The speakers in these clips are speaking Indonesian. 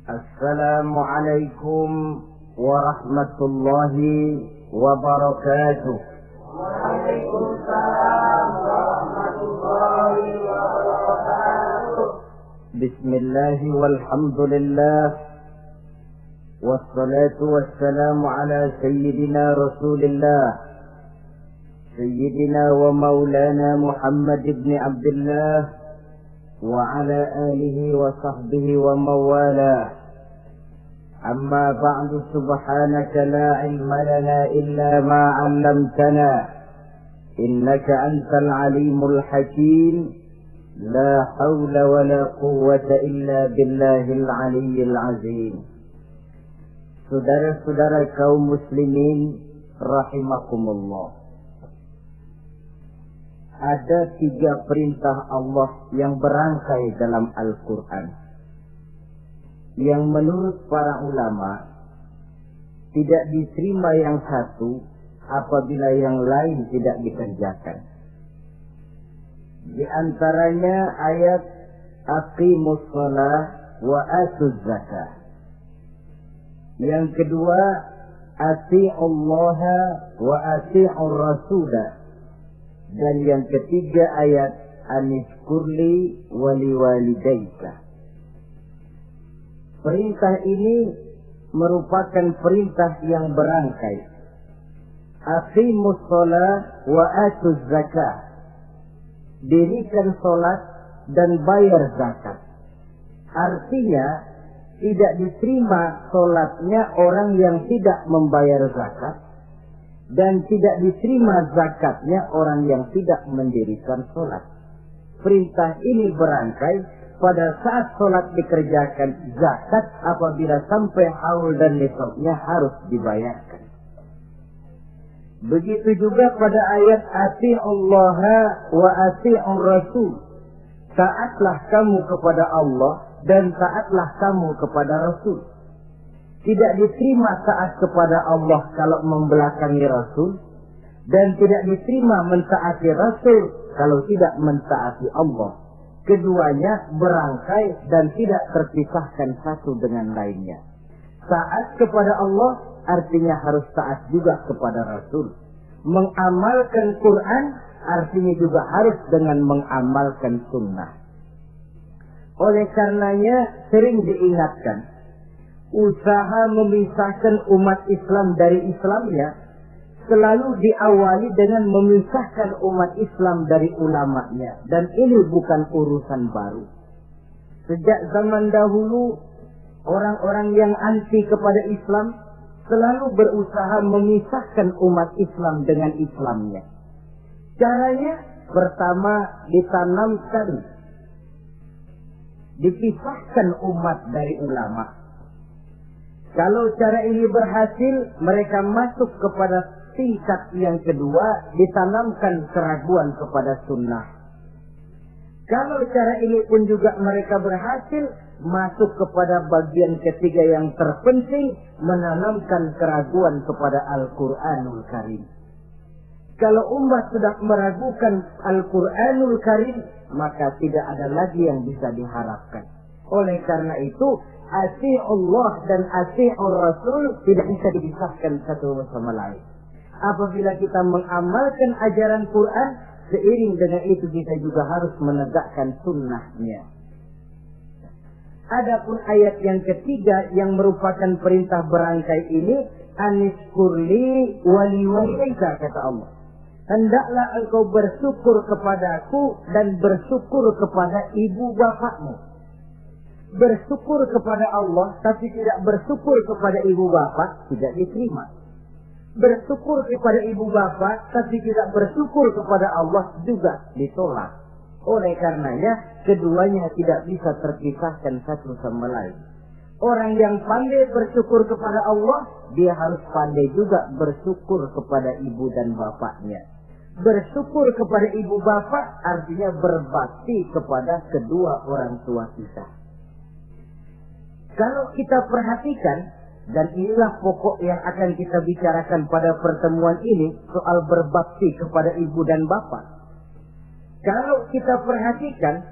Assalamualaikum warahmatullahi wabarakatuh. Waalaikumsalam warahmatullahi wabarakatuh. Bismillahi walhamdulillah. Wassalatu wassalamu ala sayyidina rasulillah, sayyidina wa maulana Muhammad ibn Abdullah وعلى آله وصحبه وموالاه. أما بعد سبحانك لا علم لنا إلا ما علمتنا إنك أنت العليم الحكيم. لا حول ولا قوة إلا بالله العلي العظيم. Saudara-saudara kaum muslimin rahimakumullah. Ada 3 perintah Allah yang berangkai dalam Al-Quran, yang menurut para ulama tidak diterima yang satu apabila yang lain tidak dikerjakan. Di antaranya ayat aqimus shalah wa atuz zakah. Yang kedua ati'ullaha wa ati'ur rasulah. Dan yang ketiga ayat anishkurli waliwalidayka. Perintah ini merupakan perintah yang berangkai. Aqimus shalah wa atuz zakah. Dirikan salat dan bayar zakat. Artinya tidak diterima salatnya orang yang tidak membayar zakat, dan tidak diterima zakatnya orang yang tidak mendirikan sholat. Perintah ini berangkai pada saat sholat dikerjakan, zakat apabila sampai haul dan nisabnya harus dibayarkan. Begitu juga pada ayat ati'ullaha wa ati'ur rasul. Taatlah kamu kepada Allah dan taatlah kamu kepada Rasul. Tidak diterima taat kepada Allah kalau membelakangi Rasul, dan tidak diterima mentaati Rasul kalau tidak mentaati Allah. Keduanya berangkai dan tidak terpisahkan satu dengan lainnya. Taat kepada Allah artinya harus taat juga kepada Rasul. Mengamalkan Quran artinya juga harus dengan mengamalkan sunnah. Oleh karenanya sering diingatkan, usaha memisahkan umat Islam dari Islamnya selalu diawali dengan memisahkan umat Islam dari ulamanya. Dan ini bukan urusan baru. Sejak zaman dahulu, orang-orang yang anti kepada Islam selalu berusaha memisahkan umat Islam dengan Islamnya. Caranya pertama dipisahkan umat dari ulama. Kalau cara ini berhasil, mereka masuk kepada tingkat yang kedua, ditanamkan keraguan kepada sunnah. Kalau cara ini pun juga mereka berhasil, masuk kepada bagian ketiga yang terpenting, menanamkan keraguan kepada Al-Quranul Karim. Kalau umat sudah meragukan Al-Quranul Karim, maka tidak ada lagi yang bisa diharapkan. Oleh karena itu, ati'ullah dan ati'ur rasul tidak bisa dipisahkan satu sama lain. Apabila kita mengamalkan ajaran Quran, seiring dengan itu kita juga harus menegakkan sunnahnya. Adapun ayat yang ketiga yang merupakan perintah berangkai ini, anishkurli waliwalidayka, kata Allah. Hendaklah engkau bersyukur kepadaku dan bersyukur kepada ibu bapakmu. Bersyukur kepada Allah tapi tidak bersyukur kepada ibu bapak tidak diterima. Bersyukur kepada ibu bapak tapi tidak bersyukur kepada Allah juga ditolak. Oleh karenanya keduanya tidak bisa terpisahkan satu sama lain. Orang yang pandai bersyukur kepada Allah, dia harus pandai juga bersyukur kepada ibu dan bapaknya. Bersyukur kepada ibu bapak artinya berbakti kepada kedua orang tua kita. Kalau kita perhatikan, dan inilah pokok yang akan kita bicarakan pada pertemuan ini, soal berbakti kepada ibu dan bapak. Kalau kita perhatikan,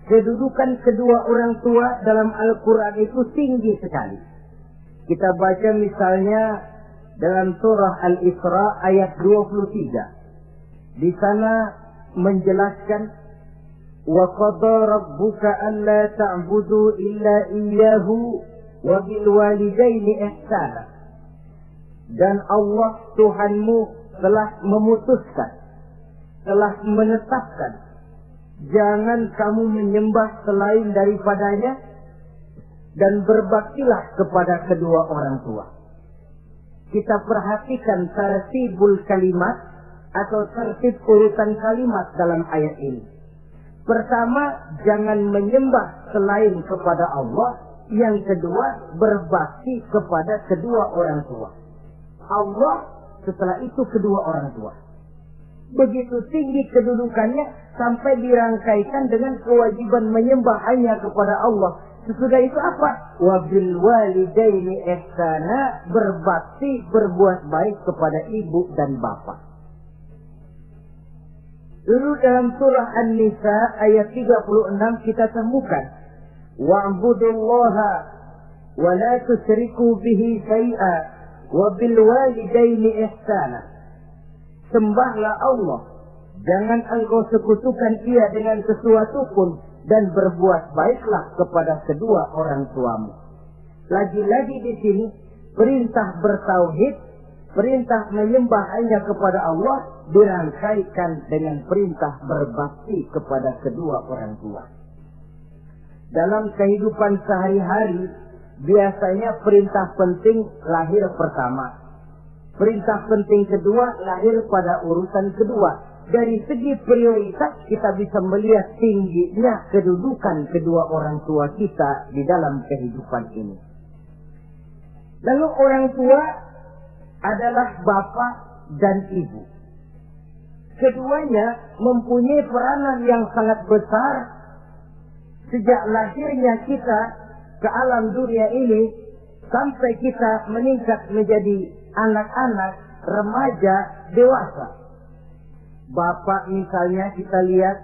Kedudukan kedua orang tua dalam Al-Quran itu tinggi sekali. Kita baca misalnya dalam surah Al-Isra ayat 23. Di sana menjelaskan wa qada rabbuka alla ta'budu illa iyyahu wa bil walidaini ihsana. Dan Allah Tuhanmu telah memutuskan, telah menetapkan, jangan kamu menyembah selain daripadanya dan berbaktilah kepada kedua orang tua. Kita perhatikan tartibul kalimat atau tertib urutan kalimat dalam ayat ini. Pertama, jangan menyembah selain kepada Allah. Yang kedua, berbakti kepada kedua orang tua. Allah, setelah itu kedua orang tua. Begitu tinggi kedudukannya sampai dirangkaikan dengan kewajiban menyembah hanya kepada Allah. Sesudah itu apa? Wabil walidaini ihsana, berbakti, berbuat baik kepada ibu dan bapak. Dulu dalam surah An-Nisa ayat 36 kita temukan wa'budullaha wa la tusyriku bihi syai'a wa bil walidaini ihsana. Sembahlah Allah, jangan engkau sekutukan Ia dengan sesuatu pun, dan berbuat baiklah kepada kedua orang tuamu. Lagi-lagi di sini perintah bertauhid, perintah menyembah hanya kepada Allah dirangkaikan dengan perintah berbakti kepada kedua orang tua. Dalam kehidupan sehari-hari biasanya perintah penting lahir pertama. Perintah penting kedua lahir pada urutan kedua. Dari segi prioritas kita bisa melihat tingginya kedudukan kedua orang tua kita di dalam kehidupan ini. Lalu orang tua adalah bapak dan ibu. Keduanya mempunyai peranan yang sangat besar sejak lahirnya kita ke alam dunia ini sampai kita meningkat menjadi anak-anak, remaja, dewasa. Bapak misalnya kita lihat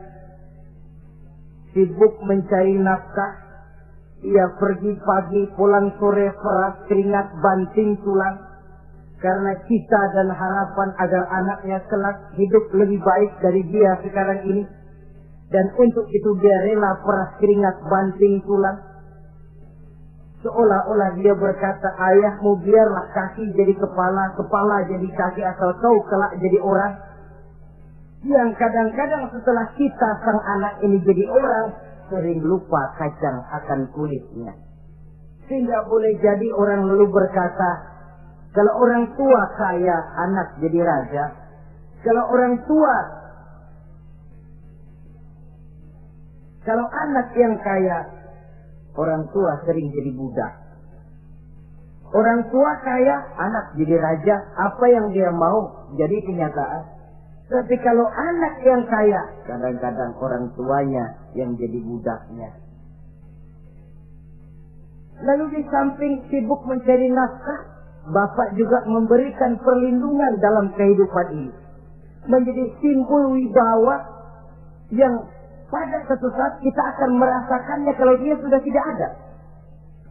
sibuk mencari nafkah. Ia pergi pagi, pulang sore, peras keringat, banting tulang. Karena cita dan harapan agar anaknya kelak hidup lebih baik dari dia sekarang ini. Dan untuk itu dia rela peras keringat, banting tulang. Seolah-olah dia berkata, ayahmu biarlah kaki jadi kepala, kepala jadi kaki, asal kau kelak jadi orang. Yang kadang-kadang setelah kita sang anak ini jadi orang, sering lupa kacang akan kulitnya. Sehingga boleh jadi orang lalu berkata, kalau orang tua kaya, anak jadi raja. Kalau anak yang kaya, orang tua sering jadi budak. Orang tua kaya, anak jadi raja. Apa yang dia mau jadi kenyataan. Tapi kalau anak yang kaya, kadang-kadang orang tuanya yang jadi budaknya. Lalu di samping sibuk mencari nafkah, bapak juga memberikan perlindungan dalam kehidupan ini. Menjadi simbol wibawa yang pada suatu saat kita akan merasakannya kalau dia sudah tidak ada.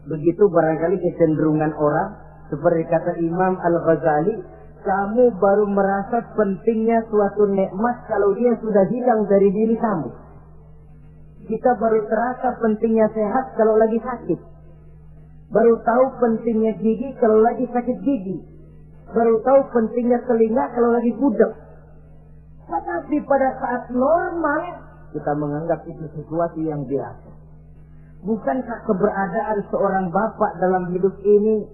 Begitu barangkali kecenderungan orang, seperti kata Imam Al-Ghazali, kamu baru merasa pentingnya suatu nikmat kalau dia sudah hilang dari diri kamu. Kita baru terasa pentingnya sehat kalau lagi sakit. Baru tahu pentingnya gigi kalau lagi sakit gigi. Baru tahu pentingnya telinga kalau lagi budek. Tetapi pada saat normal, kita menganggap itu sesuatu yang biasa. Bukankah keberadaan seorang bapak dalam hidup ini,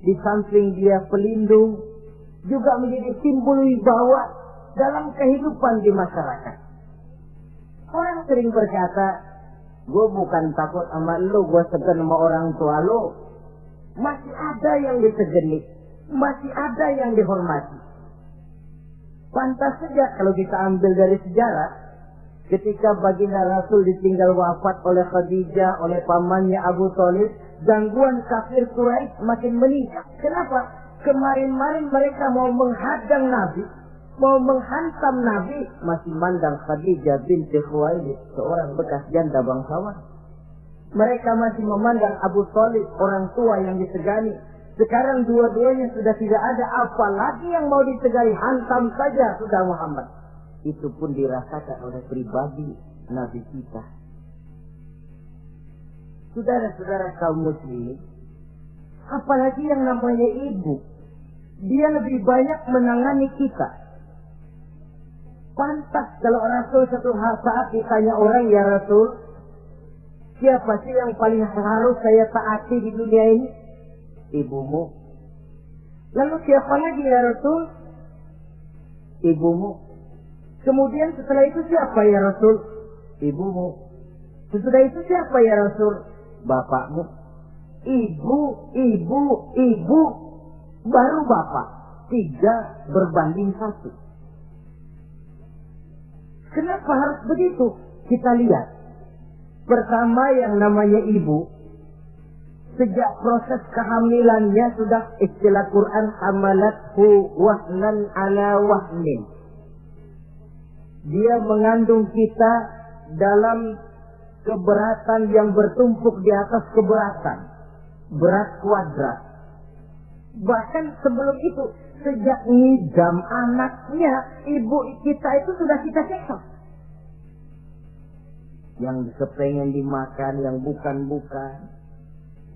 di samping dia pelindung, juga menjadi simbol wibawa dalam kehidupan di masyarakat. Orang sering berkata, gue bukan takut sama lo, gue segan sama orang tua lo. Masih ada yang disegeni, masih ada yang dihormati. Pantas saja kalau kita ambil dari sejarah, ketika baginda Rasul ditinggal wafat oleh Khadijah, oleh pamannya Abu Thalib, gangguan kafir Quraisy makin meningkat. Kenapa? Kemarin-marin mereka mau menghadang Nabi mau menghantam Nabi, masih mandang Khadijah binti Khuwailid, seorang bekas janda bangsawan. Mereka masih memandang Abu Thalib, orang tua yang disegani. Sekarang dua-duanya sudah tidak ada, apalagi yang mau disegani, hantam saja sudah Muhammad. Itu pun dirasakan oleh pribadi Nabi kita. Saudara-saudara kaum muslimin, apalagi yang namanya ibu, dia lebih banyak menangani kita. Pantas kalau Rasul satu saat ditanya orang, ya Rasul, siapa sih yang paling harus saya taati di dunia ini? Ibumu. Lalu siapa lagi ya Rasul? Ibumu. Kemudian setelah itu siapa ya Rasul? Ibumu. Setelah itu siapa ya Rasul? Bapakmu. Ibu, baru bapak. 3 berbanding 1. Kenapa harus begitu? Kita lihat. Pertama yang namanya ibu, sejak proses kehamilannya sudah istilah Quran hamalathu wahnan ala wahnin. Dia mengandung kita dalam keberatan yang bertumpuk di atas keberatan. Berat kuadrat. Bahkan sebelum itu, sejak ngidam anaknya, ibu kita itu sudah kita siksa. Yang kepengen dimakan, yang bukan-bukan.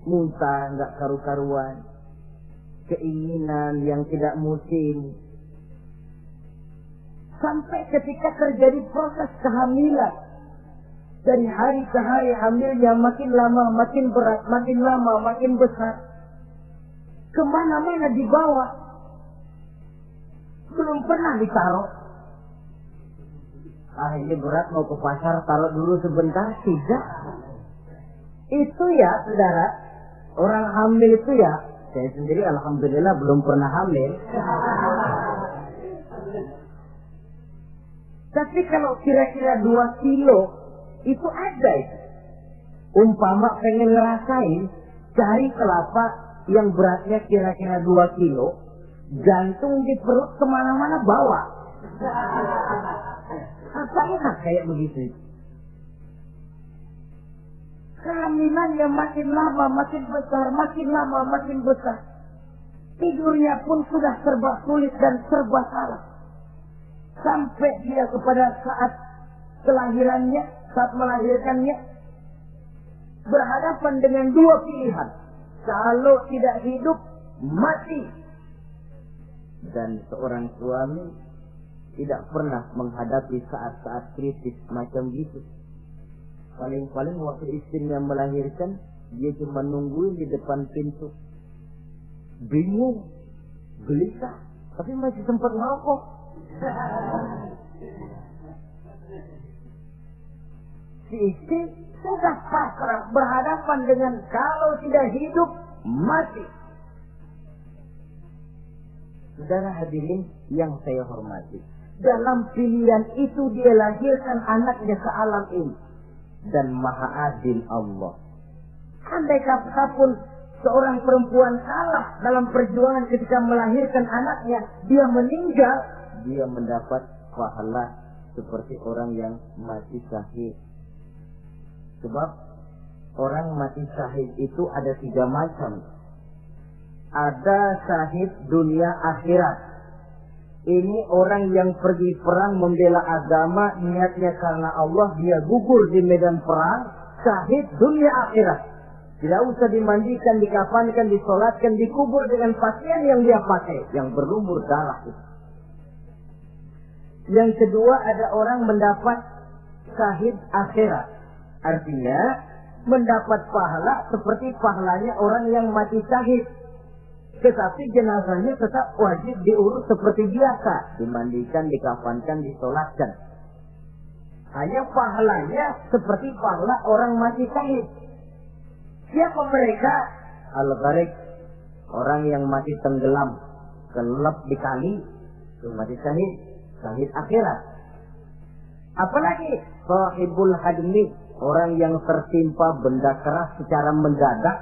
Muntah, nggak karu-karuan. Keinginan yang tidak musim. Sampai ketika terjadi proses kehamilan. Dari hari ke hari hamilnya makin lama, makin berat, makin lama, makin besar. Kemana-mana dibawa. Belum pernah ditaruh. Ini berat, mau ke pasar, taruh dulu sebentar. Tidak. Itu ya, saudara. Orang hamil itu ya. Saya sendiri alhamdulillah belum pernah hamil. Tapi kalau kira-kira 2 kilo, itu ada itu. Umpama pengen ngerasain, cari kelapa yang beratnya kira-kira 2 kilo, jantung di perut kemana-mana bawa. Apa enak kayak begitu? Kehamilannya makin lama makin besar, makin lama makin besar. Tidurnya pun sudah serba sulit dan serba salah. Sampai dia kepada saat kelahirannya, saat melahirkannya, berhadapan dengan 2 pilihan. Kalau tidak hidup, mati. Dan seorang suami tidak pernah menghadapi saat-saat kritis macam gitu. Paling-paling waktu istrinya melahirkan, dia cuma nungguin di depan pintu. Bingung, gelisah, tapi masih sempat ngerokok. Si istri sudah pasrah berhadapan dengan kalau tidak hidup, mati. Saudara hadirin yang saya hormati, dalam pilihan itu dia lahirkan anaknya ke alam ini. Dan maha adil Allah. Andai kata pun seorang perempuan salah dalam perjuangan ketika melahirkan anaknya, dia meninggal, dia mendapat pahala seperti orang yang mati syahid. Sebab orang mati syahid itu ada 3 macam. Ada syahid dunia akhirat. Ini orang yang pergi perang membela agama, niatnya karena Allah, dia gugur di medan perang, syahid dunia akhirat. Tidak usah dimandikan, dikafankan, disolatkan, dikubur dengan pakaian yang dia pakai, yang berlumur darah itu. Yang kedua, ada orang mendapat syahid akhirat. Artinya, mendapat pahala seperti pahalanya orang yang mati syahid. Tetapi jenazahnya tetap wajib diurus seperti biasa. Dimandikan, dikafankan, disolatkan. Hanya pahalanya seperti pahala orang mati syahid. Siapa mereka? Al-Gharik. Orang yang mati tenggelam. Kelelep di kali. Itu mati syahid. Syahid akhirat. Apalagi? Sahibul hadmi. Orang yang tertimpa benda keras secara mendadak.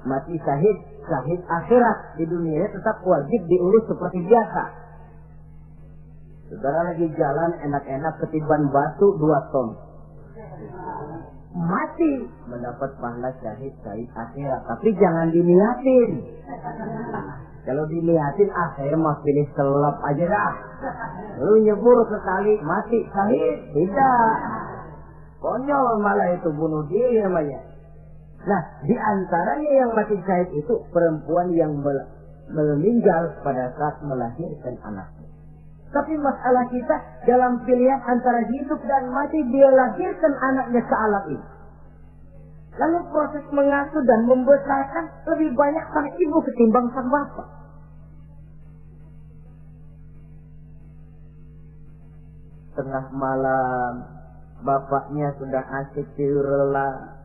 Mati syahid. Syahid akhirat. Di dunia tetap wajib diurus seperti biasa. Saudara lagi jalan enak-enak ketiban batu 2 ton. Mati mendapat pahala syahid akhirat. Tapi jangan diniatin. Kalau diniatin, saya mah pilih selap aja dah. Lu nyebur sekali mati syahid. Tidak. Konyol malah itu, bunuh diri namanya. Nah, di antaranya yang mati syahid itu perempuan yang meninggal pada saat melahirkan anaknya. Tapi masalah kita dalam pilihan antara hidup dan mati, dia lahirkan anaknya ke alam ini. Lalu proses mengasuh dan membesarkan lebih banyak sang ibu ketimbang sang bapak. Tengah malam, bapaknya sudah asik tidur lelap.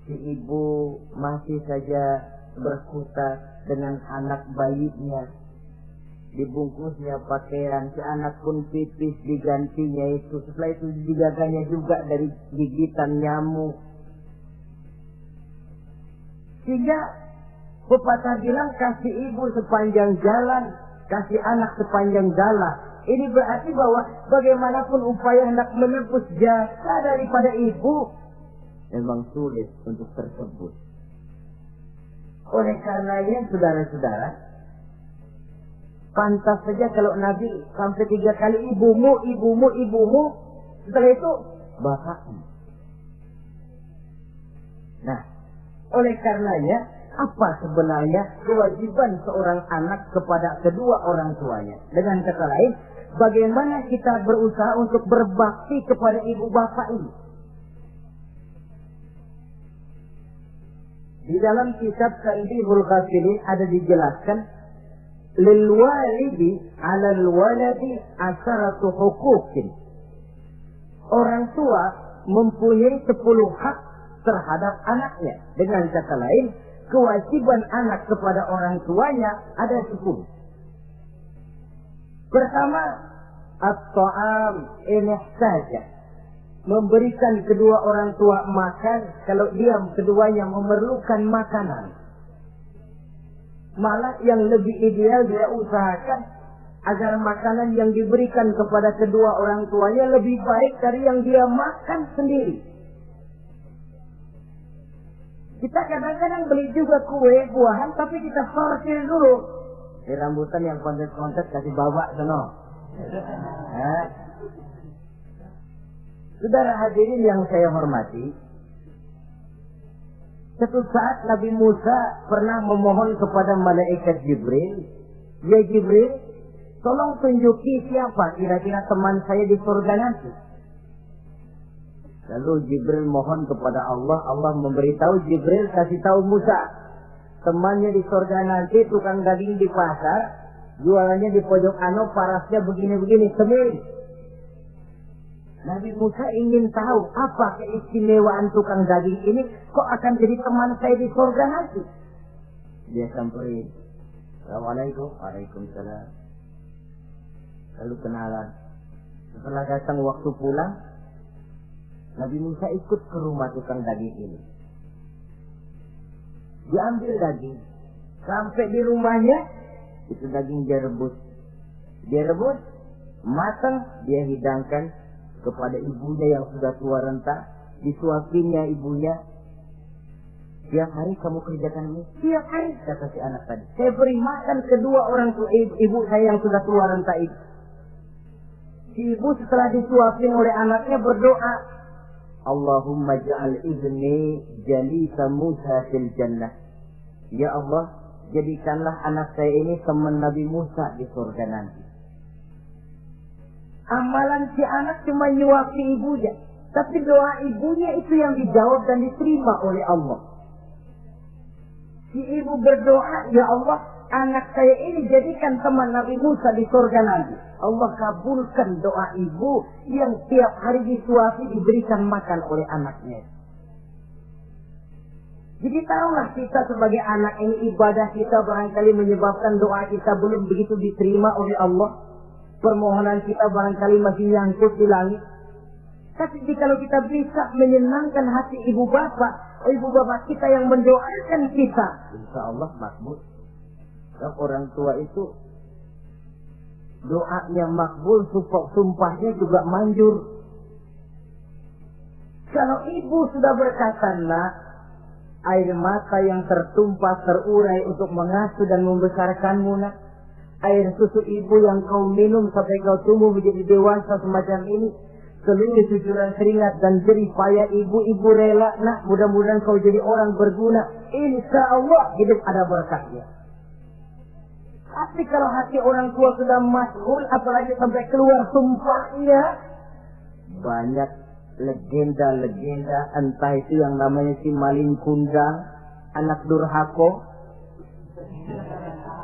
Si ibu masih saja berkutat dengan anak bayinya. Dibungkusnya pakaian, si anak pun pipis, digantinya itu. Setelah itu dijaganya juga dari gigitan nyamuk. Sehingga pepatah bilang, kasih ibu sepanjang jalan, kasih anak sepanjang jalan. Ini berarti bahwa bagaimanapun upaya hendak menebus jasa daripada ibu, memang sulit untuk tersebut. Oleh karenanya, saudara-saudara, pantas saja kalau Nabi sampai 3 kali ibumu, setelah itu bapakmu. Nah, oleh karenanya, apa sebenarnya kewajiban seorang anak kepada kedua orang tuanya? Dengan kata lain, bagaimana kita berusaha untuk berbakti kepada ibu bapak ini? Di dalam kitab Tanbihul Ghafilin ada dijelaskan, lil walidi 'alal waladi asharatu huquqin. Orang tua mempunyai 10 hak terhadap anaknya. Dengan kata lain, kewajiban anak kepada orang tuanya ada 10. Pertama, at-ta'am in ihtaja. Memberikan kedua orang tua makan kalau dia keduanya memerlukan makanan. Malah yang lebih ideal dia usahakan agar makanan yang diberikan kepada kedua orang tuanya lebih baik dari yang dia makan sendiri. Kita kadang-kadang beli juga kue, buahan, tapi kita sortir dulu. Di rambutan yang kontes-kontes kasih babak sono. Saudara hadirin yang saya hormati, suatu saat Nabi Musa pernah memohon kepada malaikat Jibril, ya Jibril, tolong tunjuki siapa kira-kira teman saya di surga nanti. Lalu Jibril mohon kepada Allah, Allah memberitahu Jibril kasih tahu Musa, temannya di surga nanti tukang daging di pasar, jualannya di pojok parasnya begini-begini, semir. Nabi Musa ingin tahu apa keistimewaan tukang daging ini kok akan jadi teman saya di surga nanti. Dia samperin, Assalamualaikum. Waalaikumsalam. Lalu kenalan. Setelah datang waktu pulang, Nabi Musa ikut ke rumah tukang daging ini. Dia ambil daging. Sampai di rumahnya, itu daging dia rebus. Dia rebus, matang, dia hidangkan kepada ibunya yang sudah tua renta. Disuapinya ibunya. Tiap hari kamu kerjakan ini? Tiap hari, kata si anak tadi. Saya beri makan kedua orang tua ibu saya yang sudah tua renta itu. Si ibu setelah disuapin oleh anaknya berdoa, Allahumma ja'al ibni jalisa Musa fil jannah. Ya Allah, jadikanlah anak saya ini teman Nabi Musa di surga nanti. Amalan si anak cuma nyuapi ibunya, tapi doa ibunya itu yang dijawab dan diterima oleh Allah. Si ibu berdoa, ya Allah, anak saya ini jadikan teman Nabi Musa di surga nanti. Allah kabulkan doa ibu yang tiap hari disuapi diberikan makan oleh anaknya. Jadi tahulah kita sebagai anak ini, ibadah kita barangkali menyebabkan doa kita belum begitu diterima oleh Allah. Permohonan kita barangkali masih nyangkut di langit. Tapi kalau kita bisa menyenangkan hati ibu bapak kita yang mendoakan kita, insya Allah makbul. Orang tua itu doanya makbul, sumpahnya juga manjur. Kalau ibu sudah berkata, nak, air mata yang tertumpah terurai untuk mengasuh dan membesarkanmu, nak, air susu ibu yang kau minum sampai kau tumbuh menjadi dewasa semacam ini, seluruh cucuran keringat dan jerih payah ibu rela, nak, mudah-mudahan kau jadi orang berguna. Insya Allah hidup ada berkahnya. Tapi kalau hati orang tua sudah masyhur, apalagi sampai keluar sumpahnya, banyak legenda-legenda, entah itu yang namanya si maling kundang, anak durhaka,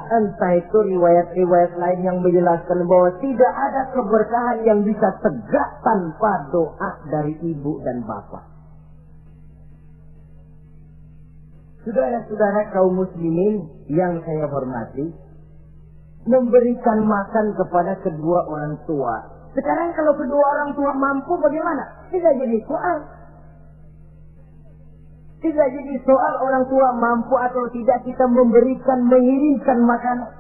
entah itu riwayat-riwayat lain yang menjelaskan bahwa tidak ada keberkahan yang bisa tegak tanpa doa dari ibu dan bapak. Saudara-saudara kaum muslimin yang saya hormati, memberikan makan kepada kedua orang tua. Sekarang kalau kedua orang tua mampu bagaimana? Tidak jadi soal. Tidak jadi soal orang tua mampu atau tidak kita memberikan, mengirimkan makanan.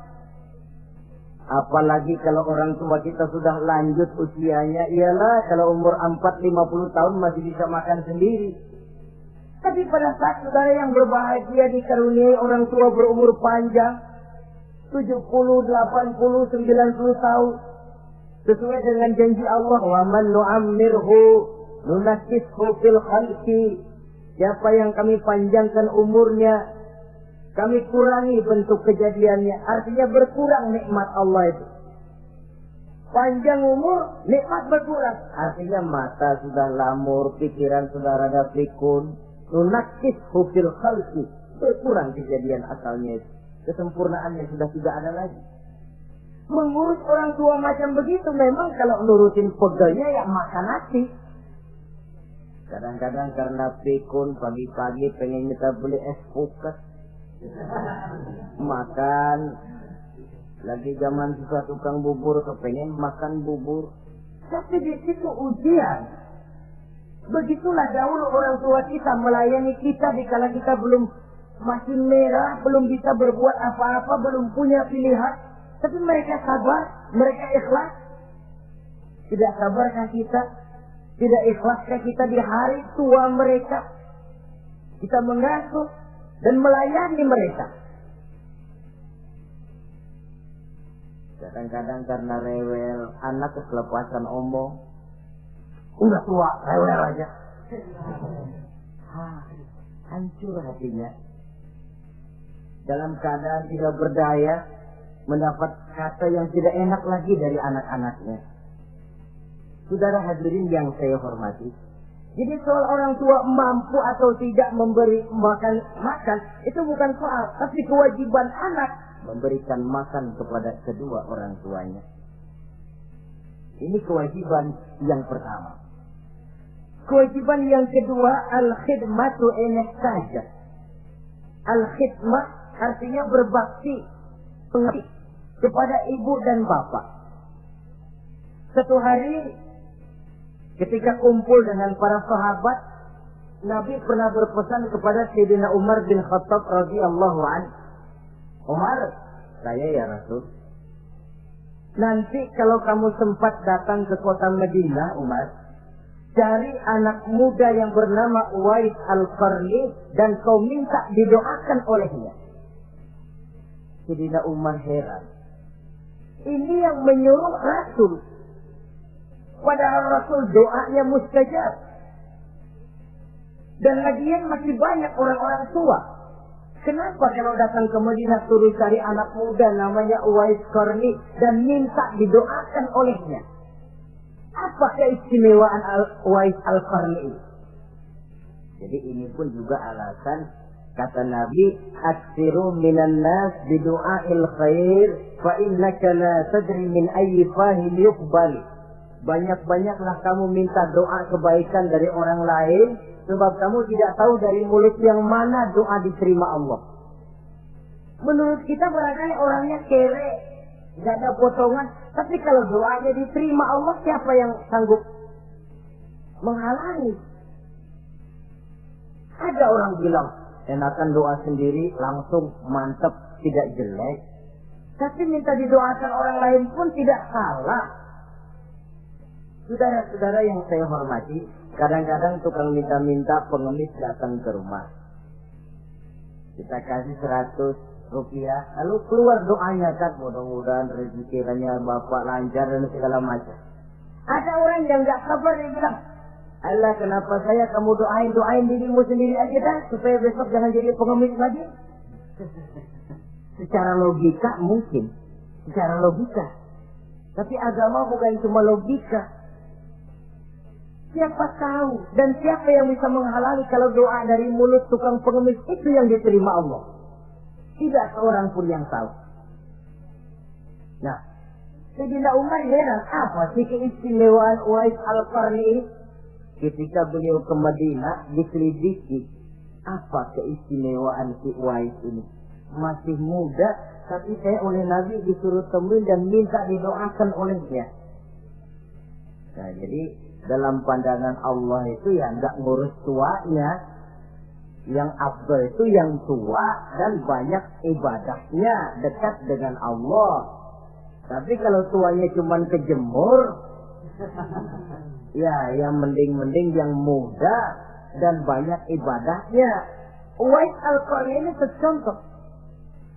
Apalagi kalau orang tua kita sudah lanjut usianya, ialah kalau umur 40-50 tahun masih bisa makan sendiri. Tapi pada saat saudara yang berbahagia dikaruniai orang tua berumur panjang, 70, 80, 90 tahun, sesuai dengan janji Allah, wa man nu'ammirhu nunakkishu fil khalqi. Siapa yang kami panjangkan umurnya, kami kurangi bentuk kejadiannya. Artinya berkurang nikmat Allah itu. Panjang umur, nikmat berkurang. Artinya mata sudah lamur, pikiran sudah rada pikun. Nunakkishu fil khalqi. Berkurang kejadian asalnya itu. Kesempurnaannya sudah tidak ada lagi. Mengurus orang tua macam begitu memang kalau nurutin pegelnya ya makan nasi. Kadang-kadang karena pikun pagi-pagi pengen kita beli es puket. Makan. Lagi zaman susah tukang bubur kepengen makan bubur. Tapi di situ ujian. Begitulah dahulu orang tua kita melayani kita dikala kita belum masih merah, belum bisa berbuat apa-apa, belum punya pilihan. Tapi mereka sabar, mereka ikhlas. Tidak sabarkah kita? Tidak ikhlaskah kita di hari tua mereka? Kita mengasuh dan melayani mereka. Kadang-kadang karena rewel, anak kelepasan omong. Udah tua, rewel aja. Hancur hatinya. Dalam keadaan tidak berdaya, mendapat kata yang tidak enak lagi dari anak-anaknya. Saudara hadirin yang saya hormati, jadi soal orang tua mampu atau tidak memberi makan, itu bukan soal, tapi kewajiban anak memberikan makan kepada kedua orang tuanya. Ini kewajiban yang pertama. Kewajiban yang kedua, al-khidmatu ilah saja. Al-khidmah artinya berbakti kepada ibu dan bapak. Satu hari ketika kumpul dengan para sahabat, Nabi pernah berpesan kepada Sayyidina Umar bin Khattab radhiyallahu anhu. Umar, saya ya Rasul, nanti kalau kamu sempat datang ke kota Madinah, Umar, cari anak muda yang bernama Uwais Al-Qarni dan kau minta didoakan olehnya. Sayyidina Umar heran. Ini yang menyuruh Rasul. Padahal Rasul doanya mustajab. Dan lagian masih banyak orang-orang tua. Kenapa kalau datang ke Madinah suruh cari anak muda namanya Uwais Qarni dan minta didoakan olehnya? Apa keistimewaan Uwais Al-Qarni ini? Jadi ini pun juga alasan kata Nabi, "Aksiru minan nas bidu'ail khair, fa innaka la tadri min ayyi fahil yuqbal." Banyak-banyaklah kamu minta doa kebaikan dari orang lain, sebab kamu tidak tahu dari mulut yang mana doa diterima Allah. Menurut kita barangkali orangnya kere, tidak ada potongan, tapi kalau doanya diterima Allah, siapa yang sanggup menghalangi? Ada orang bilang, enakan doa sendiri langsung mantap, tidak jelek. Tapi minta didoakan orang lain pun tidak salah. Saudara-saudara yang saya hormati, kadang-kadang tukang minta-minta pengemis datang ke rumah. Kita kasih 100 rupiah, lalu keluar doanya kan, mudah-mudahan rezekinya bapak lancar dan segala macam. Ada orang yang nggak sabar, dia bilang, Allah, kenapa saya kamu doain dirimu sendiri aja dah, supaya besok jangan jadi pengemis lagi. Secara logika mungkin, secara logika. Tapi agama bukan cuma logika. Siapa tahu dan siapa yang bisa menghalangi kalau doa dari mulut tukang pengemis itu yang diterima Allah? Tidak seorang pun yang tahu. Nah, Sayyidina Umar heran, apa sih keistimewaan Uwais Al-Qarni ini? Ketika beliau ke Madinah diselidiki, apa keistimewaan si Uwais ini? Masih muda, tapi saya oleh Nabi disuruh temuin dan minta didoakan olehnya. Nah, jadi dalam pandangan Allah itu ya nggak ngurus tuanya. Yang afdal itu yang tua dan banyak ibadahnya, dekat dengan Allah. Tapi kalau tuanya cuma kejemur, ya yang mending-mending yang muda dan banyak ibadahnya. Uwais Al-Qarni ini contoh.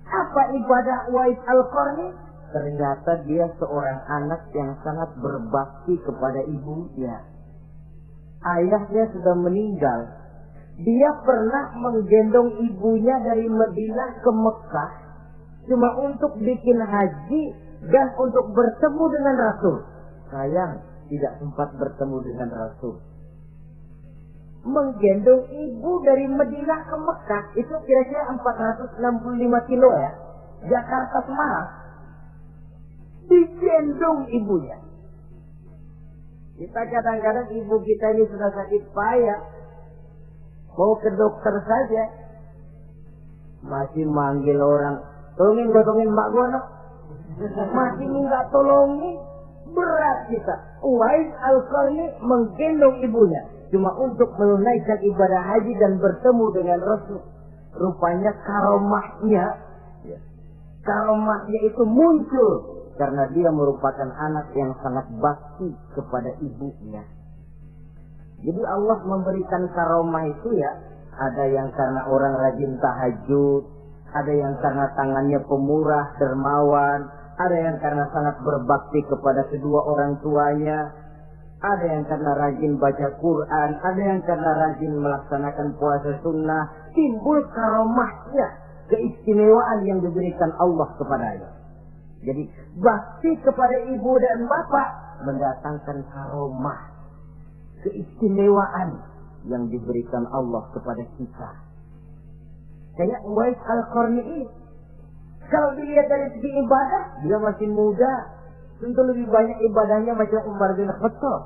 Apa ibadah Uwais Al-Qarni? Ternyata dia seorang anak yang sangat berbakti kepada ibunya. Ayahnya sudah meninggal. Dia pernah menggendong ibunya dari Madinah ke Mekah cuma untuk bikin haji dan untuk bertemu dengan Rasul. Sayang, tidak sempat bertemu dengan Rasul. Menggendong ibu dari Madinah ke Mekah itu kira-kira 465 kilo ya. Jakarta Semarang. Digendong ibunya. Kita kadang-kadang ibu kita ini sudah sakit payah, mau ke dokter saja masih manggil orang, tolongin mak gua no. Masih minta tolongin. Berat kita. Uwais Al-Qarni menggendong ibunya cuma untuk menunaikan ibadah haji dan bertemu dengan Rasul. Rupanya karomahnya itu muncul karena dia merupakan anak yang sangat bakti kepada ibunya. Jadi Allah memberikan karomah itu ya, ada yang karena orang rajin tahajud, ada yang karena tangannya pemurah, dermawan, ada yang karena sangat berbakti kepada kedua orang tuanya, ada yang karena rajin baca Quran, ada yang karena rajin melaksanakan puasa sunnah. Timbul karomahnya, keistimewaan yang diberikan Allah kepadanya. Jadi bakti kepada ibu dan bapak mendatangkan karomah, keistimewaan yang diberikan Allah kepada kita. Kayak Uwais Al-Qarni ini, kalau dilihat dari segi ibadah, dia masih muda, tentu lebih banyak ibadahnya macam Umar bin Khattab.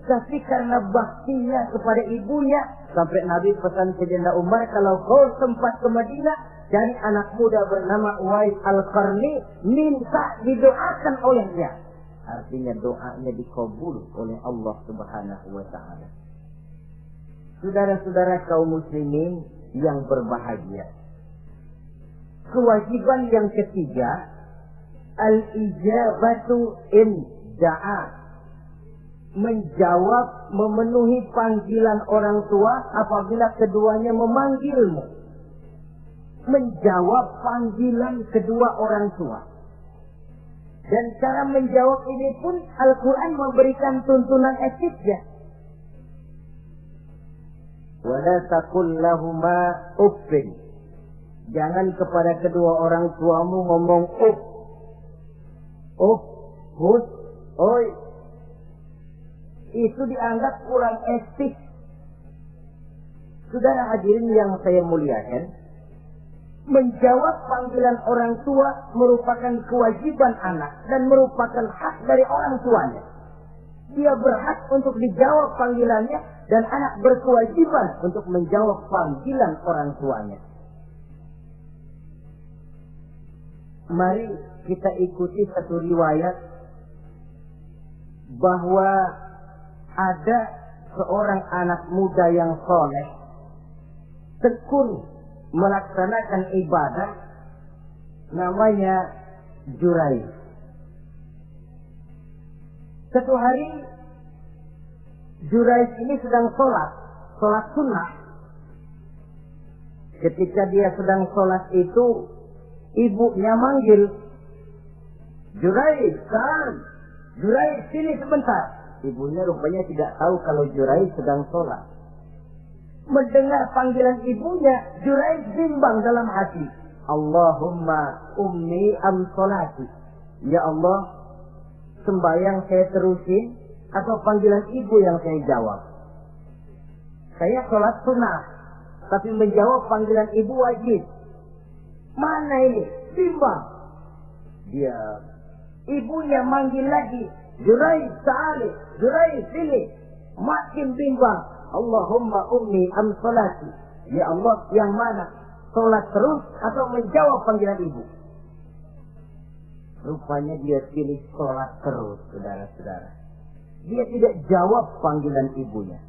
Tapi karena baktinya kepada ibunya, sampai Nabi pesan Sayyidina Umar, kalau kau sempat ke Madinah, cari anak muda bernama Uwais Al-Qarni, minta didoakan olehnya. Artinya doanya dikabul oleh Allah Subhanahu wa ta'ala. Saudara-saudara kaum muslimin yang berbahagia, kewajiban yang ketiga, al-ijabatu in da'a. Menjawab, memenuhi panggilan orang tua apabila keduanya memanggilmu. Menjawab panggilan kedua orang tua. Dan cara menjawab ini pun Al-Quran memberikan tuntunan etiknya. Wala taqul lahuma uffin. Jangan kepada kedua orang tuamu ngomong uff. Uff, hus, oi. Itu dianggap kurang etik. Saudara hadirin yang saya muliakan, menjawab panggilan orang tua merupakan kewajiban anak dan merupakan hak dari orang tuanya. Dia berhak untuk dijawab panggilannya dan anak berkewajiban untuk menjawab panggilan orang tuanya. Mari kita ikuti satu riwayat bahwa ada seorang anak muda yang soleh, tekun melaksanakan ibadah, namanya Juraij. Satu hari Juraij ini sedang sholat sunnah. Ketika dia sedang sholat itu, ibunya manggil, Juraij, Juraij, sini sebentar. Ibunya rupanya tidak tahu kalau Juraij sedang sholat. Mendengar panggilan ibunya, Juraij bimbang dalam hati. Allahumma ummi am sholati. Ya Allah, sembahyang saya terusin atau panggilan ibu yang saya jawab? Saya sholat sunnah, tapi menjawab panggilan ibu wajib. Mana ini? Bimbang. Dia, ibunya manggil lagi, Juraij, ta'ali, Juraij, sini. Makin bimbang. Allahumma ummi am sholati. Ya Allah, yang mana? Sholat terus atau menjawab panggilan ibu? Rupanya dia pilih sholat terus, saudara-saudara. Dia tidak jawab panggilan ibunya.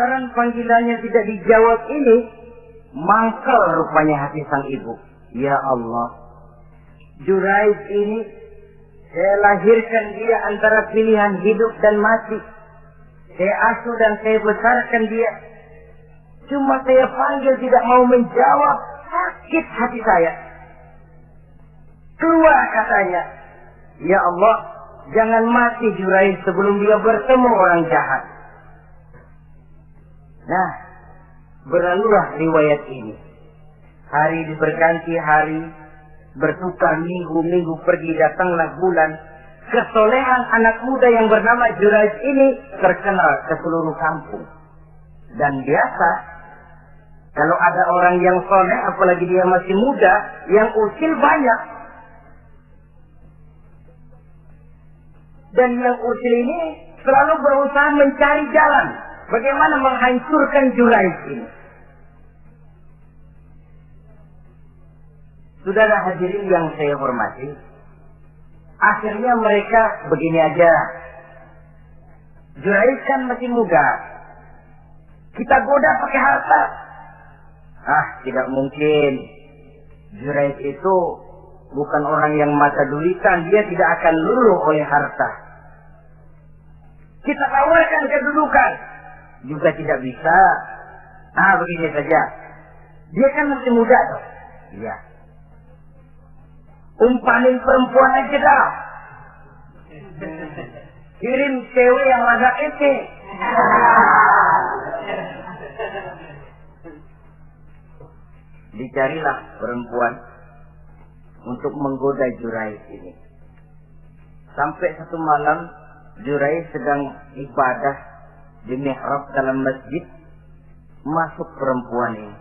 Sekarang panggilannya tidak dijawab ini, mangkel rupanya hati sang ibu. Ya Allah, Juraij ini saya lahirkan dia antara pilihan hidup dan mati. Saya asuh dan saya besarkan dia. Cuma saya panggil tidak mau menjawab, sakit hati saya. Keluar katanya, ya Allah, jangan mati Juraij sebelum dia bertemu orang jahat. Nah, berlalulah riwayat ini. Hari berganti hari, bertukar minggu pergi datanglah bulan. Kesolehan anak muda yang bernama Juraij ini terkenal ke seluruh kampung. Dan biasa, kalau ada orang yang soleh, apalagi dia masih muda, yang usil banyak. Dan yang usil ini selalu berusaha mencari jalan bagaimana menghancurkan Juraij ini. Saudara hadirin yang saya hormati, akhirnya mereka begini aja. Juraij kan masih muda, kita goda pakai harta. Tidak mungkin. Juraij itu bukan orang yang mata duitan, dia tidak akan luluh oleh harta. Kita tawarkan kedudukan, juga tidak bisa. Begini saja. Dia kan masih muda toh. Iya. Umpanin perempuan aja dah. Kirim cewek yang agak ente. Dicarilah perempuan untuk menggoda Juraij ini. Sampai satu malam Juraij sedang ibadah di mihrab dalam masjid, masuk perempuan ini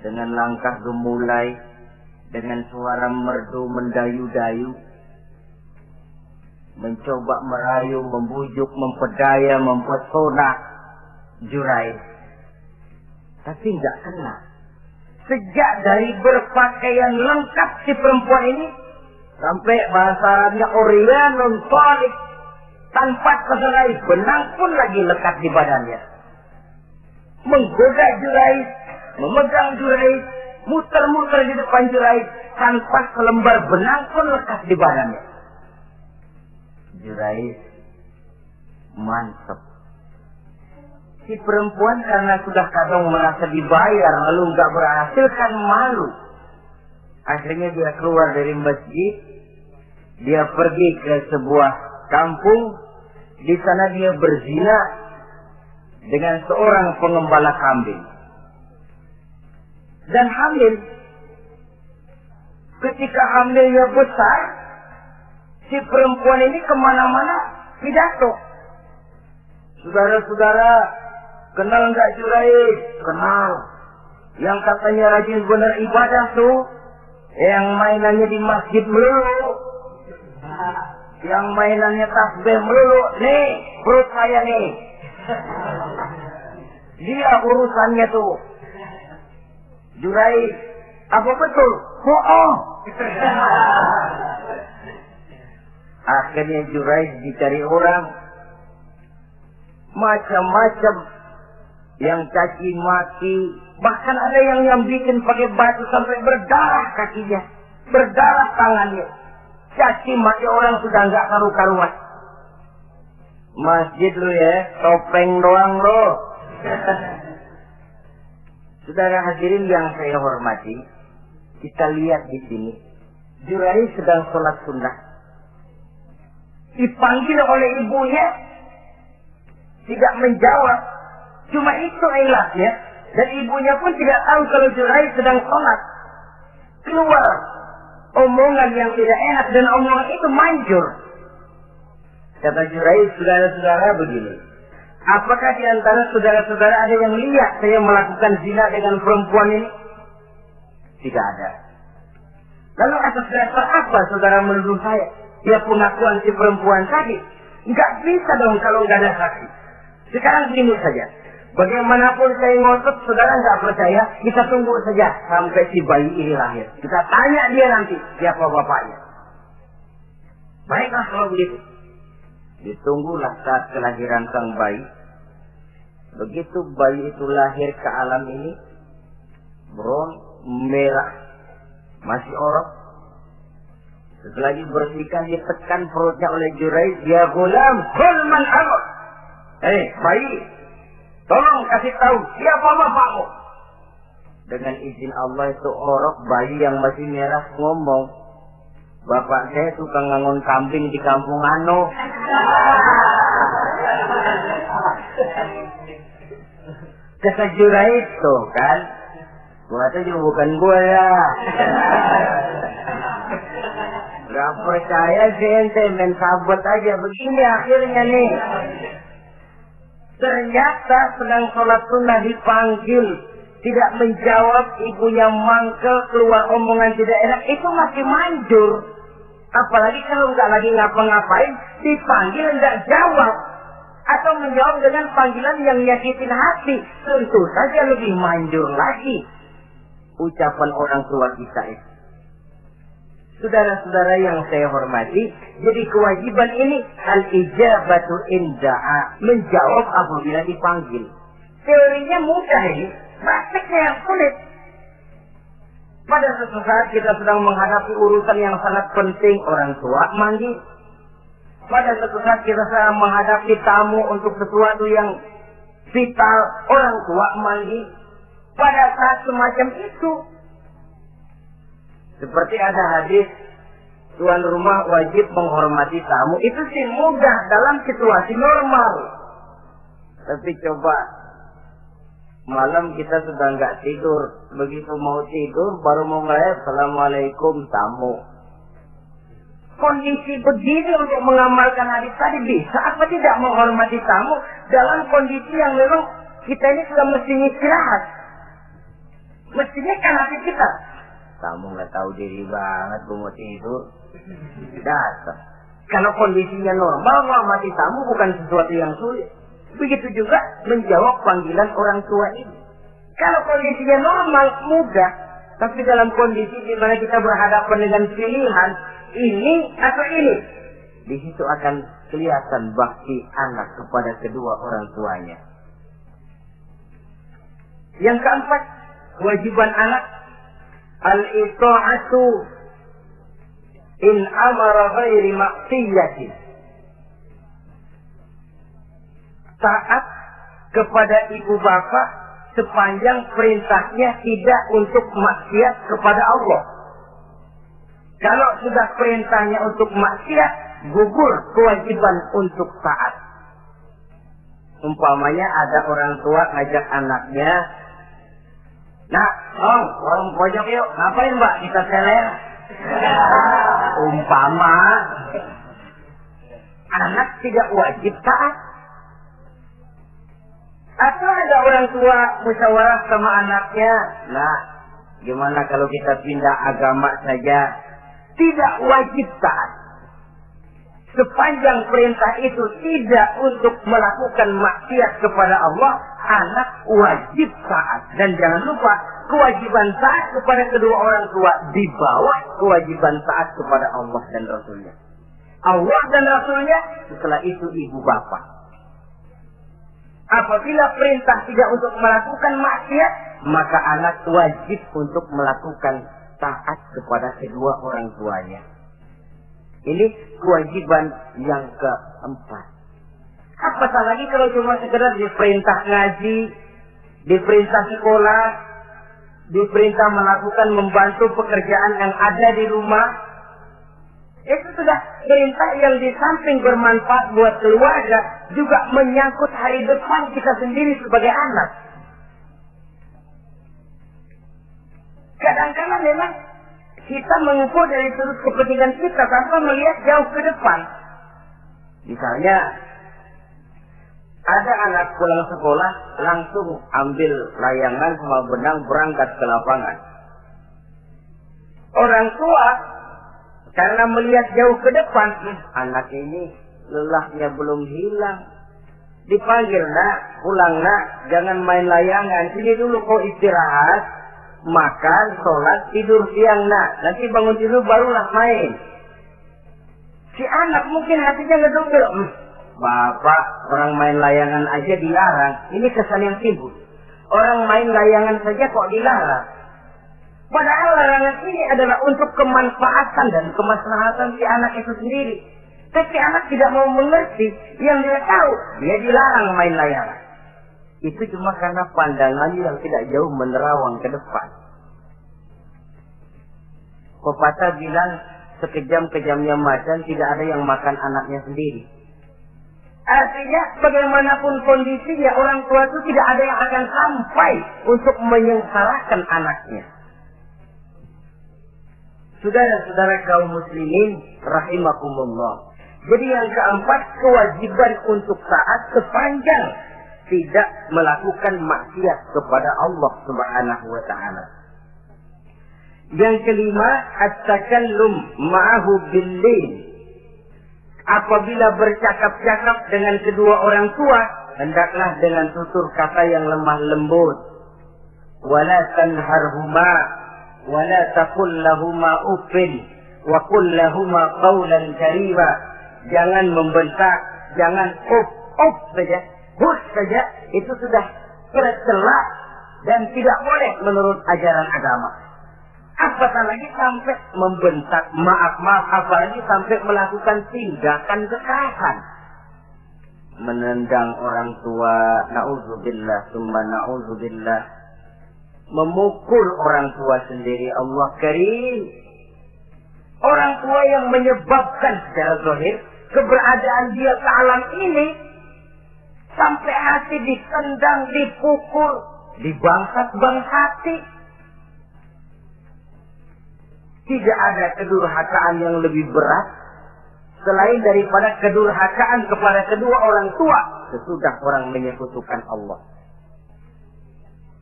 dengan langkah gemulai, dengan suara merdu mendayu-dayu, mencoba merayu, membujuk, memperdaya, mempesona Juraij. Tapi tidak kena. Sejak dari berpakaian lengkap si perempuan ini, sampai bahasa Arabnya Orianun Tolik, tanpa keserai benang pun lagi lekat di badannya. Menggoda Juraij, memegang Juraij, muter-muter di depan Juraij, tanpa selembar benang pun lekat di badannya. Juraij mantap. Si perempuan karena sudah kadang merasa dibayar lalu nggak berhasil kan malu. Akhirnya dia keluar dari masjid. Dia pergi ke sebuah kampung. Di sana dia berzina dengan seorang pengembala kambing. Dan hamil. Ketika hamilnya besar, si perempuan ini kemana-mana pidato. Saudara-saudara, kenal nggak Juraid? Kenal. Yang katanya rajin benar ibadah tuh, yang mainannya di masjid melulu, yang mainannya tasbih melulu. Nih, perut saya nih. Dia urusannya tuh. Juraid, apa betul? Bohong. Akhirnya Juraid dicari orang, macam-macam, yang caci maki, bahkan ada yang bikin pakai batu sampai berdarah kakinya, berdarah tangannya. Caci maki orang sudah nggak karu-karuan. Masjid lu ya, topeng doang lo. Saudara hadirin yang saya hormati, kita lihat di sini, Juraid sedang sholat sunnah. Dipanggil oleh ibunya, tidak menjawab. Cuma itu ilatnya. Dan ibunya pun tidak tahu kalau Juraid sedang sholat. Keluar omongan yang tidak enak, dan omongan itu manjur. Kata Juraid, saudara-saudara begini, apakah di antara saudara-saudara ada yang lihat saya melakukan zina dengan perempuan ini? Tidak ada. Lalu atas dasar apa saudara menuduh saya? Ya pengakuan si perempuan tadi. Nggak bisa dong kalau nggak ada saksi. Sekarang begini saja. Bagaimanapun saya ngotot, saudara nggak percaya, kita tunggu saja sampai si bayi ini lahir. Kita tanya dia nanti siapa bapaknya. Baiklah kalau begitu. Ditunggulah saat kelahiran sang bayi. Begitu bayi itu lahir ke alam ini, bron merah, masih orok. Setelah dibersihkan, ditekan perutnya oleh Juraid. Ya gulam, kul man abak. Bayi, tolong kasih tahu siapa bapakmu. Dengan izin Allah itu orok bayi yang masih merah ngomong, bapak saya tukang ngangon kambing di kampung Ano. Kata Juraid tuh kan, gua tuh juga bukan gua ya. Gak percaya sih ente, main sabot aja. Begini akhirnya nih. Ternyata sedang sholat sunnah dipanggil, tidak menjawab, ibunya mangkel, keluar omongan tidak enak, itu masih manjur. Apalagi kalau nggak lagi ngapa-ngapain, dipanggil nggak jawab, atau menjawab dengan panggilan yang nyakitin hati, tentu saja lebih manjur lagi ucapan orang tua kita itu. Saudara-saudara yang saya hormati, jadi kewajiban ini al-ijabatu inda'a, menjawab apabila dipanggil. Teorinya mudah ini, praktiknya yang sulit. Pada suatu saat kita sedang menghadapi urusan yang sangat penting, orang tua manggil. Pada suatu saat kita sedang menghadapi tamu untuk sesuatu yang vital, orang tua manggil. Pada saat semacam itu, seperti ada hadis, tuan rumah wajib menghormati tamu. Itu sih mudah dalam situasi normal. Tapi coba, malam kita sudah nggak tidur. Begitu mau tidur, baru mau ngeliat, Assalamualaikum tamu. Kondisi begini untuk mengamalkan hadis tadi bisa apa tidak menghormati tamu dalam kondisi yang memang kita ini sudah mestinya istirahat. Mestinya kan hati kita. Kamu nggak tahu diri banget, gue mau tidur. Datang. Kalau kondisinya normal, menghormati tamu bukan sesuatu yang sulit. Begitu juga menjawab panggilan orang tua ini. Kalau kondisinya normal, mudah. Tapi dalam kondisi di mana kita berhadapan dengan pilihan ini atau ini, di situ akan kelihatan bakti anak kepada kedua orang tuanya. Yang keempat, kewajiban anak al-ita'atu in amara ghairi maksiyatin. Taat kepada ibu bapak sepanjang perintahnya tidak untuk maksiat kepada Allah. Kalau sudah perintahnya untuk maksiat, gugur kewajiban untuk taat. Umpamanya ada orang tua ngajak anaknya, "Nak, warung pojok yuk." "Ngapain, Mbak?" "Kita teler." Umpama anak tidak wajib taat. Atau ada orang tua musyawarah sama anaknya, "Nah, gimana kalau kita pindah agama saja?" Tidak wajib taat. Sepanjang perintah itu tidak untuk melakukan maksiat kepada Allah, anak wajib taat. Dan jangan lupa, kewajiban taat kepada kedua orang tua di bawah kewajiban taat kepada Allah dan Rasulnya. Allah dan Rasulnya, setelah itu ibu bapak. Apabila perintah tidak untuk melakukan maksiat, maka anak wajib untuk melakukan taat kepada kedua orang tuanya. Ini kewajiban yang keempat. Apatah lagi kalau cuma sekedar diperintah ngaji, diperintah sekolah, diperintah melakukan membantu pekerjaan yang ada di rumah. Itu sudah perintah yang di samping bermanfaat buat keluarga, juga menyangkut hari depan kita sendiri sebagai anak. Kadang-kadang memang kita mengukur dari sudut kepentingan kita tanpa melihat jauh ke depan. Misalnya, ada anak pulang sekolah langsung ambil layangan sama benang berangkat ke lapangan. Orang tua karena melihat jauh ke depan, anak ini lelahnya belum hilang. Dipanggil, "Nak, pulang nak, jangan main layangan. Sini dulu kau istirahat. Makan, sholat, tidur siang nak. Nanti bangun tidur barulah main." Si anak mungkin hatinya ngedumel, "Bapak, orang main layangan aja dilarang. Ini kesan yang timbul. Orang main layangan saja kok dilarang." Padahal larangan ini adalah untuk kemanfaatan dan kemaslahatan si anak itu sendiri. Tapi anak tidak mau mengerti. Yang dia tahu, dia dilarang main layangan. Itu cuma karena pandangannya yang tidak jauh menerawang ke depan. Pepatah bilang, sekejam-kejamnya macan tidak ada yang makan anaknya sendiri. Artinya, bagaimanapun kondisinya, orang tua itu tidak ada yang akan sampai untuk menyengsarakan anaknya. Saudara-saudara kaum muslimin, rahimakumullah. Jadi yang keempat, kewajiban untuk taat sepanjang tidak melakukan maksiat kepada Allah Subhanahu wa ta'ala. Yang kelima, at-takallum ma'ahu bil-lail. Apabila bercakap-cakap dengan kedua orang tua, hendaklah dengan tutur kata yang lemah lembut. Wala tanharhuma wala taqul lahuma uffin wa qul lahuma qawlan karima. Jangan membentak, jangan uff saja. Hus saja, itu sudah tercela dan tidak boleh menurut ajaran agama. Apatah lagi sampai membentak, maaf, apalagi sampai melakukan tindakan kekerasan. Menendang orang tua, na'udzubillah, summa na'udzubillah. Memukul orang tua sendiri, Allah karim. Orang tua yang menyebabkan secara zahir keberadaan dia ke alam ini, sampai hati ditendang, dipukul, dibangsat-bangsati. Tidak ada kedurhakaan yang lebih berat selain daripada kedurhakaan kepada kedua orang tua sesudah orang menyekutukan Allah.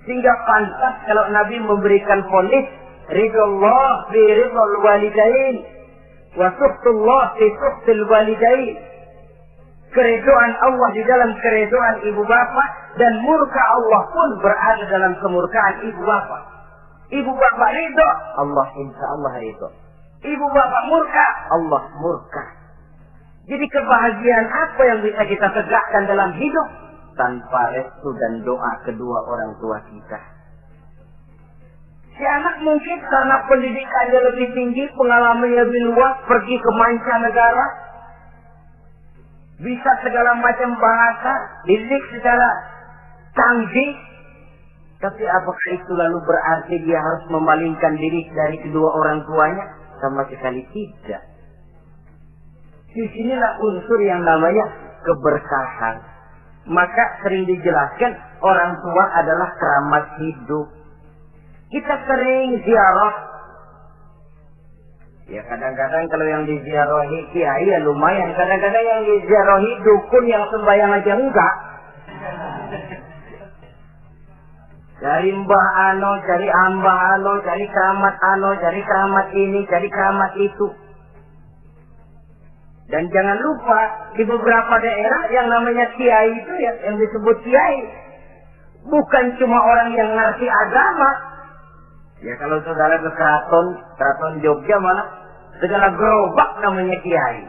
Sehingga pantas kalau Nabi memberikan vonis, ridallah fi ridal walidain wa suhtullah fi suhtil walidain. Keredoan Allah di dalam keredoan ibu bapa, dan murka Allah pun berada dalam kemurkaan ibu bapa. Ibu bapa ridho, Allah insya Allah ridho. Ibu bapa murka, Allah murka. Jadi kebahagiaan apa yang bisa kita tegakkan dalam hidup tanpa restu dan doa kedua orang tua kita? Si anak mungkin karena pendidikannya lebih tinggi, pengalamannya lebih luas, pergi ke mancanegara, bisa segala macam bahasa, didik secara canggih. Tapi apakah itu lalu berarti dia harus memalingkan diri dari kedua orang tuanya? Sama sekali tidak. Di sinilah unsur yang namanya keberkahan. Maka sering dijelaskan orang tua adalah keramat hidup. Kita sering ziarah. Ya kadang-kadang kalau yang diziarahi kiai ya lumayan. Kadang-kadang yang diziarahi dukun yang sembahyang aja enggak. Cari mbah ano, cari ambah ano, cari keramat ini, cari keramat itu. Dan jangan lupa di beberapa daerah yang namanya kiai itu ya, yang disebut kiai bukan cuma orang yang ngerti agama. Ya kalau saudara ke keraton Jogja mana segala gerobak namanya kiai.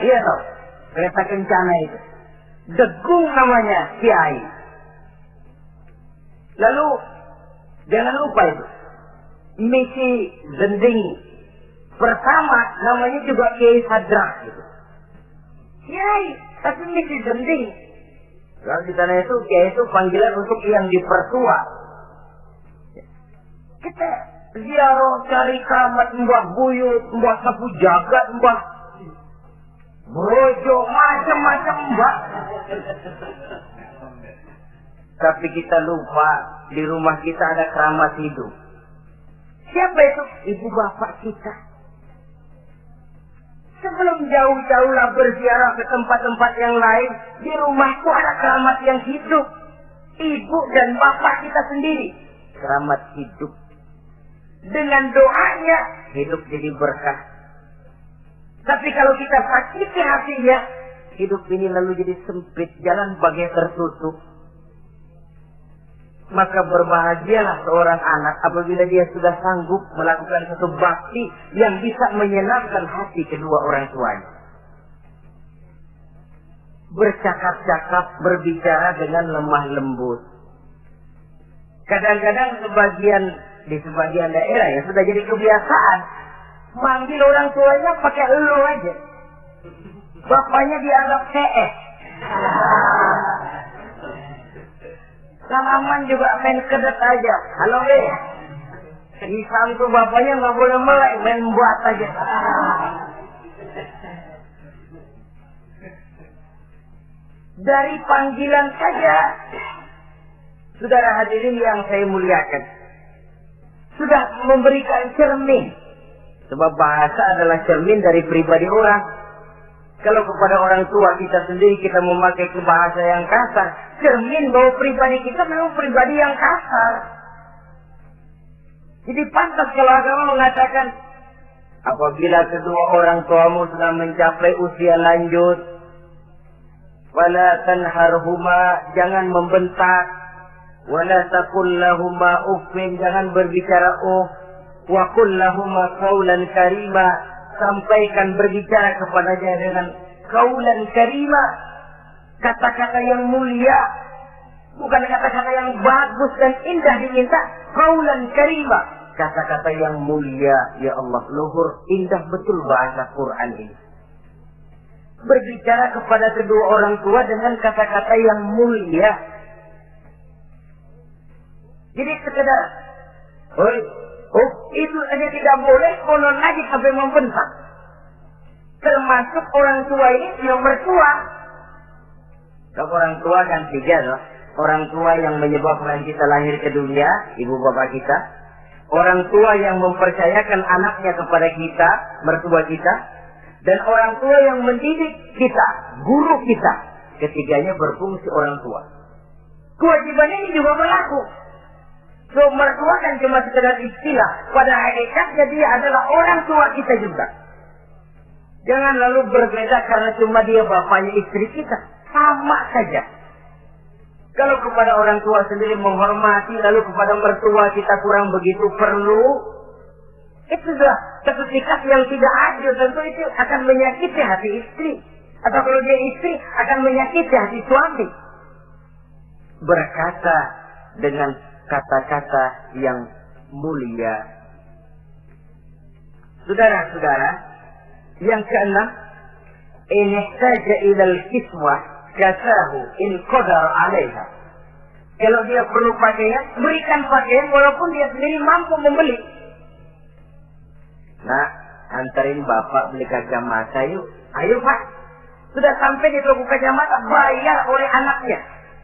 Iya toh, kereta kencana itu. Degung namanya kiai. Lalu jangan lupa itu misi Zending pertama namanya juga Kiai Sadrak gitu. Kiai, tapi misi Zending. Kalau di sana itu Kiai itu panggilan untuk yang dipertua. Kita ziarah cari keramat Mbah Buyut, Mbah Sapu Jagat, Mbah Brojo, macam-macam Mbah. Tapi kita lupa di rumah kita ada keramat hidup. Siapa itu? Ibu bapak kita. Sebelum jauh-jauh lah berziarah ke tempat-tempat yang lain, di rumahku ada keramat yang hidup. Ibu dan bapak kita sendiri. Keramat hidup. Dengan doanya, hidup jadi berkah. Tapi kalau kita sakiti hatinya, hidup ini lalu jadi sempit, jalan bagai tertutup. Maka berbahagialah seorang anak apabila dia sudah sanggup melakukan satu bakti yang bisa menyenangkan hati kedua orang tuanya. Bercakap-cakap, berbicara dengan lemah lembut. Kadang-kadang di sebagian daerah ya sudah jadi kebiasaan manggil orang tuanya pakai elu aja. Bapaknya dianggap CS. Salaman juga main kedet aja. Halo deh. Isam tuh bapaknya nggak boleh melek, main buat aja. Dari panggilan saja, saudara hadirin yang saya muliakan, sudah memberikan cermin. Sebab bahasa adalah cermin dari pribadi orang. Kalau kepada orang tua kita sendiri kita memakai bahasa yang kasar, cermin bahwa pribadi kita memang pribadi yang kasar. Jadi pantas kalau agama mengatakan, apabila kedua orang tuamu sudah mencapai usia lanjut, wala tanharhuma, jangan membentak, wala taqul lahuma uffin, jangan berbicara wa qul lahuma qawlan karima, sampaikan berbicara kepadanya dengan qaulan karima, kata-kata yang mulia, bukan kata-kata yang bagus dan indah diminta, qaulan karima, kata-kata yang mulia. Ya Allah, luhur indah betul bahasa Quran ini. Berbicara kepada kedua orang tua dengan kata-kata yang mulia. Jadi sekedar itu saja tidak boleh, konon lagi sampai membentak. Termasuk orang tua ini yang mertua. Kalau orang tua kan tiga loh. Orang tua yang menyebabkan kita lahir ke dunia, ibu bapak kita. Orang tua yang mempercayakan anaknya kepada kita, mertua kita. Dan orang tua yang mendidik kita, guru kita. Ketiganya berfungsi orang tua. Kewajiban ini juga berlaku. So, mertua kan cuma sekedar istilah. Pada hakikatnya dia adalah orang tua kita juga. Jangan lalu berbeda karena cuma dia bapaknya istri kita. Sama saja. Kalau kepada orang tua sendiri menghormati, lalu kepada mertua kita kurang begitu perlu, itu sudah satu sikap yang tidak adil. Tentu itu akan menyakiti hati istri. Atau kalau dia istri, akan menyakiti hati suami. Berkata dengan kata-kata yang mulia. Saudara-saudara, yang keenam, in ihtaja ilal kiswah kasahu in qadar alaiha. Kalau dia perlu pakaian, berikan pakaian walaupun dia sendiri mampu membeli. Nak, anterin bapak beli kacamata yuk. Ayo pak. Sudah sampai di toko kacamata, bayar oleh anaknya.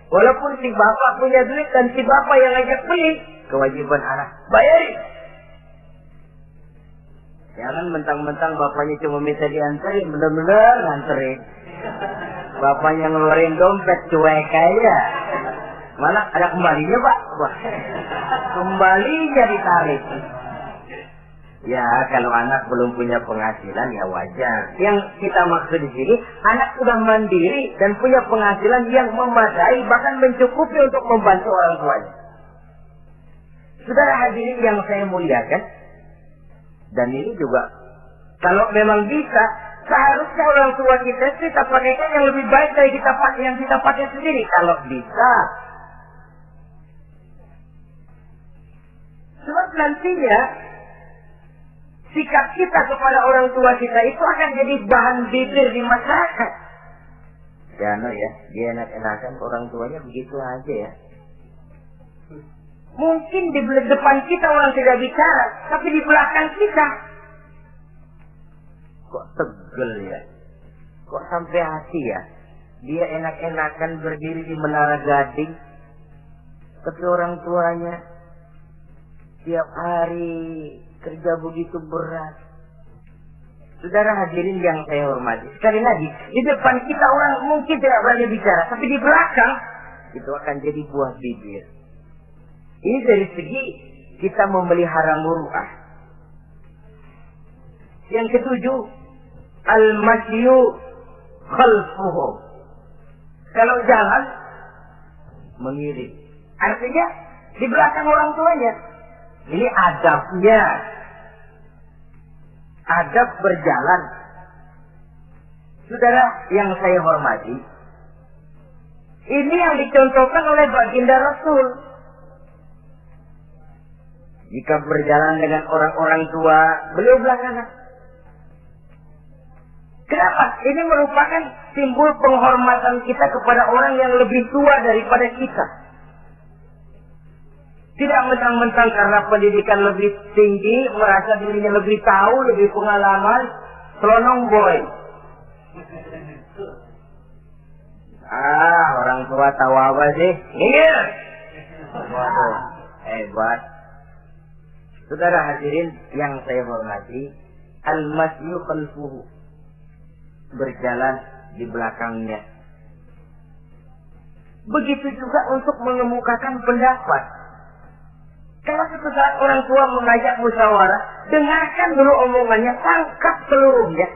Walaupun si bapak punya duit dan si bapak yang ngajak beli, kewajiban anak bayarin. Jangan mentang-mentang bapaknya cuma minta dianterin, bener-bener nganterin. Bapaknya ngeluarin dompet cuek aja. Malah ada kembalinya pak. Wah, kembalinya ditarik. Ya, kalau anak belum punya penghasilan ya wajar. Yang kita maksud di sini, anak sudah mandiri dan punya penghasilan yang memadai, bahkan mencukupi untuk membantu orang tuanya. Saudara hadirin yang saya muliakan, dan ini juga, kalau memang bisa, seharusnya orang tua kita pakaikan yang lebih baik dari yang kita pakai sendiri. Kalau bisa. Sebab nantinya, sikap kita kepada orang tua kita itu akan jadi bahan bibir di masyarakat. Ya, no ya, dia enak-enakan orang tuanya begitu aja ya. Mungkin di depan kita orang tidak bicara, tapi di belakang kita kok tegel ya, kok sampai hati ya. Dia enak-enakan berdiri di Menara Gading, tapi orang tuanya tiap hari kerja begitu berat. Saudara hadirin yang saya hormati, sekali lagi, di depan kita orang mungkin tidak berani bicara, tapi di belakang itu akan jadi buah bibir. Ini dari segi kita memelihara muruah. Yang ketujuh, al-masyu khalfuhu. Kalau jalan mengiring, artinya di belakang orang tuanya. Ini adabnya. Adab berjalan. Saudara yang saya hormati, ini yang dicontohkan oleh baginda Rasul. Jika berjalan dengan orang-orang tua, beliau belakangan. Kenapa? Ini merupakan simbol penghormatan kita kepada orang yang lebih tua daripada kita. Tidak mentang-mentang karena pendidikan lebih tinggi, merasa dirinya lebih tahu, lebih pengalaman, selonong boy. Orang tua tahu apa sih? Minggir! Waduh, hebat. Saudara hadirin yang saya hormati, al-masyu khalfuhu, berjalan di belakangnya. Begitu juga untuk mengemukakan pendapat. Kalau suatu saat orang tua mengajak musyawarah, dengarkan dulu omongannya, tangkap seluruhnya.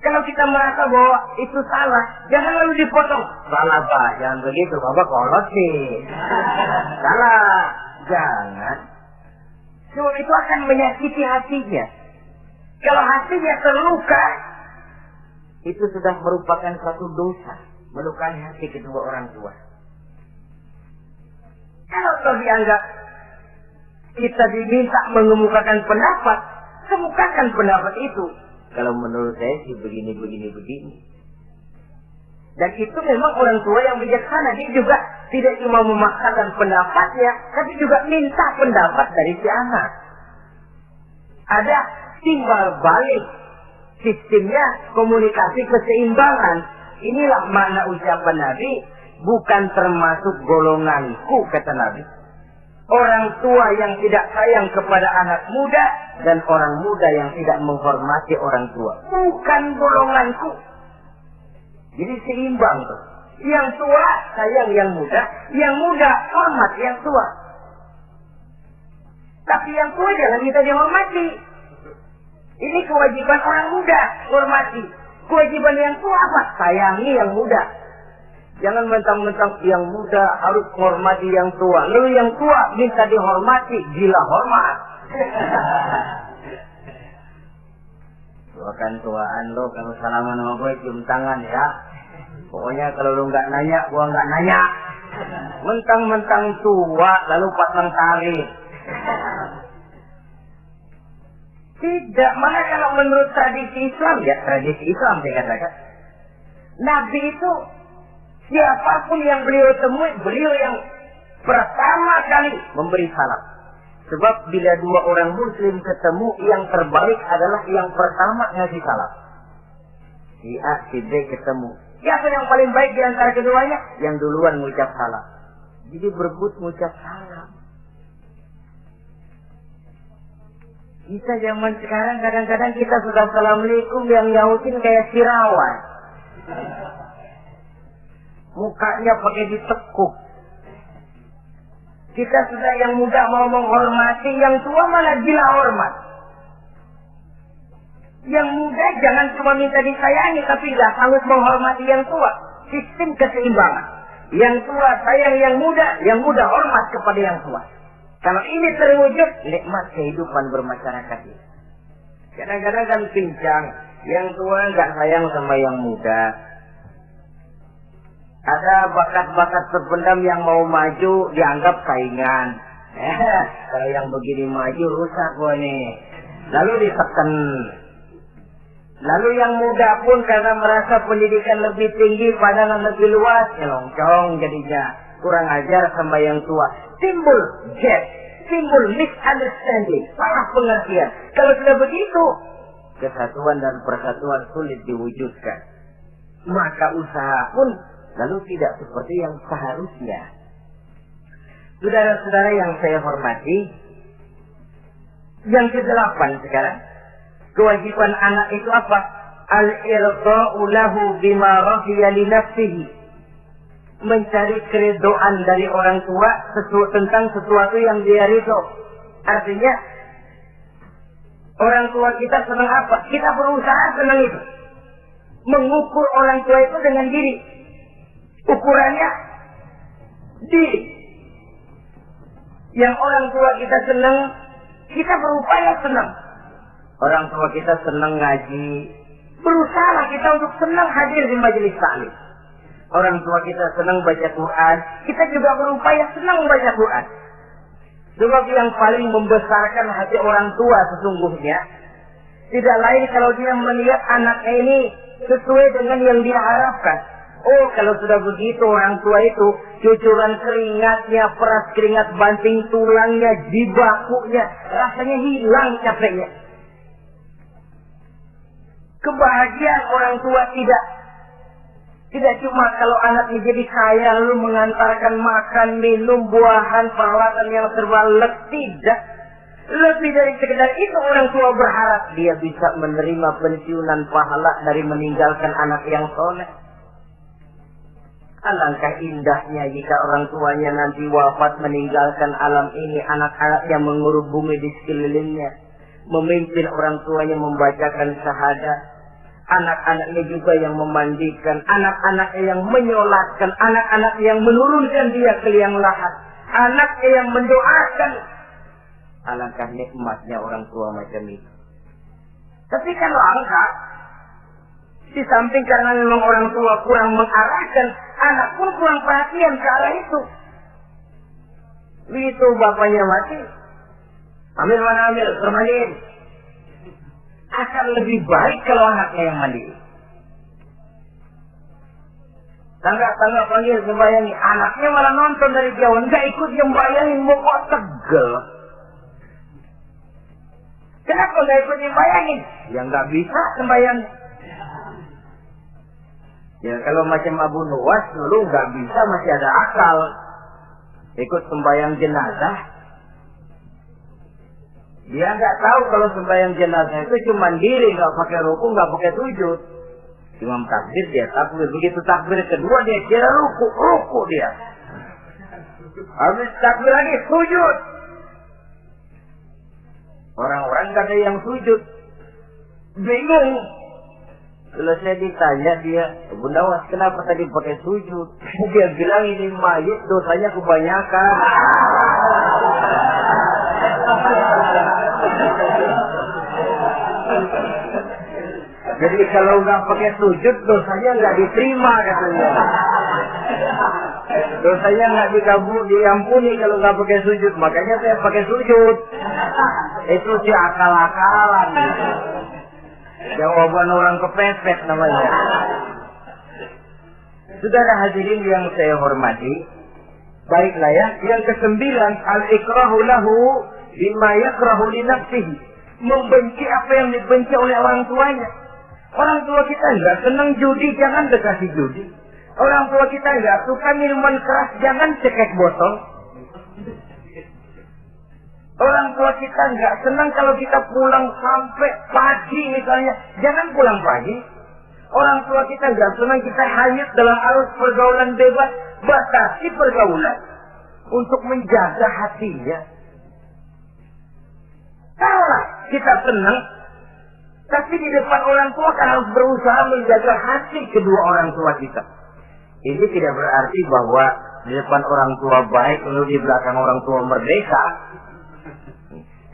Kalau kita merasa bahwa itu salah, jangan lalu dipotong. Salah pak, jangan begitu, bapak kolot sih. Salah, jangan. Sebab itu akan menyakiti hatinya. Kalau hatinya terluka, itu sudah merupakan suatu dosa, melukai hati kedua orang tua. Kalau dianggap kita diminta mengemukakan pendapat, kemukakan pendapat itu. Kalau menurut saya sih begini. Dan itu memang orang tua yang bijaksana. Dia juga tidak cuma memaksakan pendapatnya, tapi juga minta pendapat dari si anak. Ada timbal balik. Sistemnya komunikasi keseimbangan. Inilah makna ucapan Nabi, bukan termasuk golonganku, kata Nabi. Orang tua yang tidak sayang kepada anak muda dan orang muda yang tidak menghormati orang tua. Bukan golonganku. Jadi seimbang tuh. Yang tua sayang yang muda hormat yang tua. Tapi yang tua jangan minta dihormati. Ini kewajiban orang muda, hormati. Kewajiban yang tua apa? Sayangi yang muda. Jangan mentang-mentang yang muda harus menghormati yang tua. Lalu yang tua minta dihormati, gila hormat. Doakan tuaan lo, kalau salaman sama gue cium tangan ya. Pokoknya kalau lo nggak nanya, gue nggak nanya. Mentang-mentang tua lalu pasang tali. Tidak, mana kalau menurut tradisi Islam, ya tradisi Islam saya katakan, Nabi itu siapapun yang beliau temui, beliau yang pertama kali memberi salam. Sebab bila dua orang muslim ketemu, yang terbaik adalah yang pertama ngasih salam. Si A, si B ketemu. Siapa yang paling baik di antara keduanya? Yang duluan mengucap salam. Jadi berebut mengucap salam. Kita zaman sekarang kadang-kadang kita sudah assalamualaikum, yang nyautin kayak sirawan. Mukanya pakai ditekuk. Kita sudah yang muda mau menghormati, yang tua malah gila hormat. Yang muda jangan cuma minta disayangi, tapi tidak sanggup menghormati yang tua. Sistem keseimbangan. Yang tua sayang yang muda hormat kepada yang tua. Kalau ini terwujud, nikmat kehidupan bermasyarakat ini. Kadang-kadang kan pincang, yang tua nggak sayang sama yang muda. Ada bakat-bakat terpendam yang mau maju dianggap saingan. Kalau yang begini maju rusak gua nih. Lalu ditekan. Lalu yang muda pun karena merasa pendidikan lebih tinggi, pandangan lebih luas, nyelongcong jadinya. Kurang ajar sama yang tua. Timbul gap, timbul misunderstanding, salah pengertian. Kalau sudah begitu, kesatuan dan persatuan sulit diwujudkan. Maka usaha pun lalu tidak seperti yang seharusnya. Saudara-saudara yang saya hormati, yang ke-8 sekarang, kewajiban anak itu apa? Al-irda'u lahu bima radiya li nafsihi. Mencari keridhaan dari orang tua tentang sesuatu yang dia ridho. Artinya, orang tua kita senang apa? Kita berusaha senang itu. Mengukur orang tua itu dengan diri. Ukurannya diri. Yang orang tua kita senang, kita berupaya senang. Orang tua kita senang ngaji, berusaha kita untuk senang hadir di majelis taklim. Orang tua kita senang baca Quran, kita juga berupaya senang baca Quran. Sebab yang paling membesarkan hati orang tua sesungguhnya tidak lain kalau dia melihat anaknya ini sesuai dengan yang dia harapkan. Oh, kalau sudah begitu orang tua itu cucuran keringatnya, peras keringat banting tulangnya, jibakunya, rasanya hilang capeknya. Kebahagiaan orang tua tidak cuma kalau anaknya jadi kaya lalu mengantarkan makan, minum, buahan, peralatan yang serba lengkap, tidak. Lebih dari sekedar itu orang tua berharap dia bisa menerima pensiunan pahala dari meninggalkan anak yang soleh. Alangkah indahnya jika orang tuanya nanti wafat meninggalkan alam ini, anak-anaknya mengurus bumi di sekelilingnya, memimpin orang tuanya membacakan syahadat, anak-anaknya juga yang memandikan, anak-anaknya yang menyolatkan, anak-anaknya yang menurunkan dia ke liang lahat, anaknya yang mendoakan. Alangkah nikmatnya orang tua macam itu. Tapi kalau angkat, di samping karena memang orang tua kurang mengarahkan, anak pun kurang perhatian ke arah itu. Begitu bapaknya mati, ambil mana ambil, termandiin. Akan lebih baik kalau anaknya yang mandi. Tangga panggil sembayangi, anaknya malah nonton dari jauh, nggak ikut sembayangin, mau kok tegel. Kenapa nggak ikut sembayangin? Ya nggak bisa sembayangin. Ya kalau macam Abu Nuwas dulu nggak bisa, masih ada akal. Ikut sembahyang jenazah. Dia nggak tahu kalau sembahyang jenazah itu cuma diri, nggak pakai ruku, nggak pakai sujud. Imam takbir dia takbir, begitu takbir kedua dia kira ruku dia. Habis takbir lagi sujud. Orang-orang nggak ada yang sujud, bingung. Selesai ditanya dia, Bunda Was kenapa tadi pakai sujud? Dia bilang ini mayit dosanya kebanyakan. Jadi kalau nggak pakai sujud dosanya nggak diterima katanya. Dosanya nggak diampuni kalau nggak pakai sujud. Makanya saya pakai sujud. Itu sih akal-akalan. Jawaban orang kepepet namanya. Saudara hadirin yang saya hormati, baiklah ya. Yang ke-9, al-ikrahu lahu bima yakrahu li nafsihi, membenci apa yang dibenci oleh orang tuanya. Orang tua kita enggak senang judi, jangan dekati judi. Orang tua kita enggak suka minuman keras, jangan cekek botol. Orang tua kita enggak senang kalau kita pulang sampai pagi misalnya, jangan pulang pagi. Orang tua kita enggak senang kita hanyut dalam arus pergaulan bebas, batasi pergaulan untuk menjaga hatinya. Kalau kita senang, tapi di depan orang tua kan harus berusaha menjaga hati kedua orang tua kita. Ini tidak berarti bahwa di depan orang tua baik, lalu di belakang orang tua merdeka.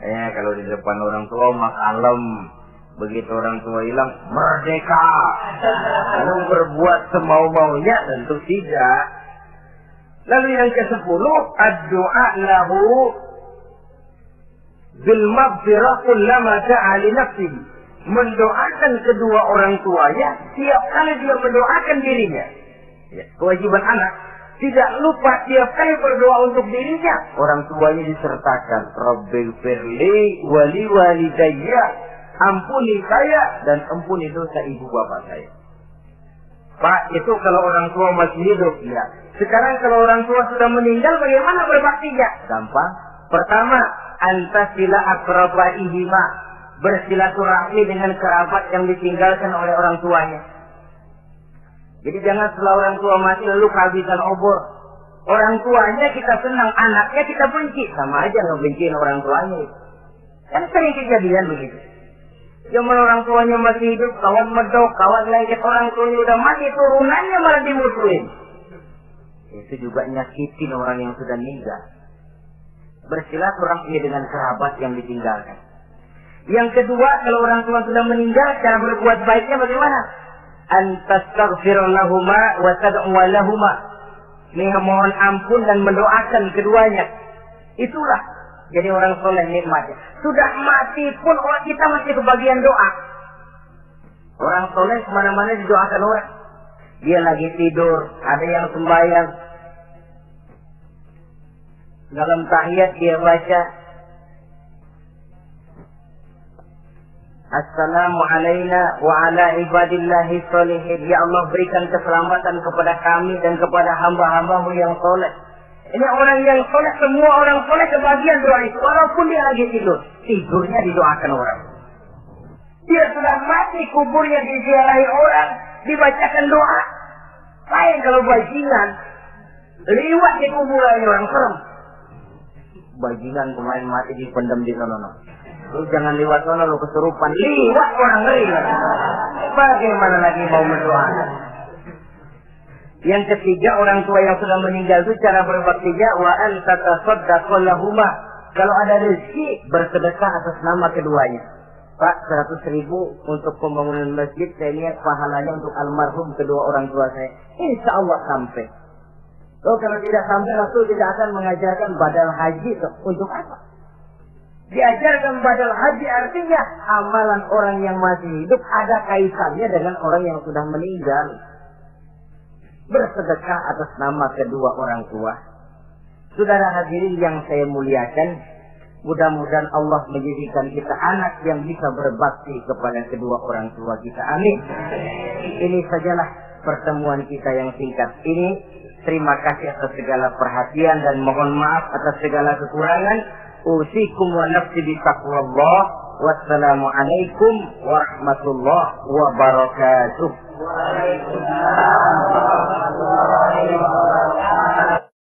Kalau di depan orang tua mak alam, begitu orang tua hilang merdeka, lalu berbuat semau-maunya, tentu tidak. Lalu yang ke-10, ad-du'a lahu bil maghfirah kullama da'a li nafsihi, mendoakan kedua orang tuanya tiap kali dia mendoakan dirinya. Ya, kewajiban anak tidak lupa tiap kali berdoa untuk dirinya. Orang tuanya disertakan, Rabbighfirli wali walidayya, ampuni saya dan ampuni dosa ibu bapak saya. Pak, itu kalau orang tua masih hidup, ya. Sekarang kalau orang tua sudah meninggal, bagaimana berbaktinya? Gampang. Pertama, antasila akrabaihima, bersilaturahmi dengan kerabat yang ditinggalkan oleh orang tuanya. Jadi jangan setelah orang tua mati lalu kehabisan obor. Orang tuanya kita senang, anaknya kita benci. Sama aja ngebenciin orang tuanya. Kan sering kejadian begitu. Zaman orang tuanya masih hidup, kawan medok, kawan lengket, orang tuanya udah mati, turunannya malah dimusuhin. Itu juga nyakitin orang yang sudah meninggal. Bersilaturahmi dengan kerabat yang ditinggalkan. Yang kedua, kalau orang tua sudah meninggal, cara berbuat baiknya bagaimana? Antastaghfir lahuma wa tad'u lahuma, memohon ampun dan mendoakan keduanya. Itulah jadi orang soleh nikmatnya. Sudah mati pun orang kita masih kebagian doa. Orang soleh kemana-mana didoakan orang. Dia lagi tidur, ada yang sembahyang, dalam tahiyat dia baca Assalamu alaina wa ala ibadillahi sholihin. Ya Allah, berikan keselamatan kepada kami dan kepada hamba-hambamu yang soleh. Ini orang yang soleh, semua orang soleh kebagian doa itu. Walaupun dia lagi tidur, tidurnya didoakan orang. Dia sudah mati, kuburnya diziarahi orang, dibacakan doa. Lain kalau bajingan, liwat di kuburan orang serem. Bajingan kemarin mati dipendam di sana. Lu jangan lewat sana, lu kesurupan. Liwat orang ngeri. Bagaimana lagi mau mendoakan? Yang ketiga, orang tua yang sudah meninggal itu cara berbaktinya wa anta tasaddaqu lahuma. Kalau ada rezeki, bersedekah atas nama keduanya. Pak, 100.000 untuk pembangunan masjid, saya lihat pahalanya untuk almarhum kedua orang tua saya. Insya Allah sampai. Kalau tidak sampai, Rasul tidak akan mengajarkan badal haji. Untuk apa? Diajarkan badal haji artinya amalan orang yang masih hidup ada kaitannya dengan orang yang sudah meninggal. Bersedekah atas nama kedua orang tua. Saudara hadirin yang saya muliakan, mudah-mudahan Allah menjadikan kita anak yang bisa berbakti kepada kedua orang tua kita. Amin. Ini sajalah pertemuan kita yang singkat ini. Terima kasih atas segala perhatian dan mohon maaf atas segala kekurangan. Usikum wa nafsi bi taqwallah. Wassalamualaikum warahmatullahi wabarakatuh. Waalaikumsalam warahmatullahi wabarakatuh.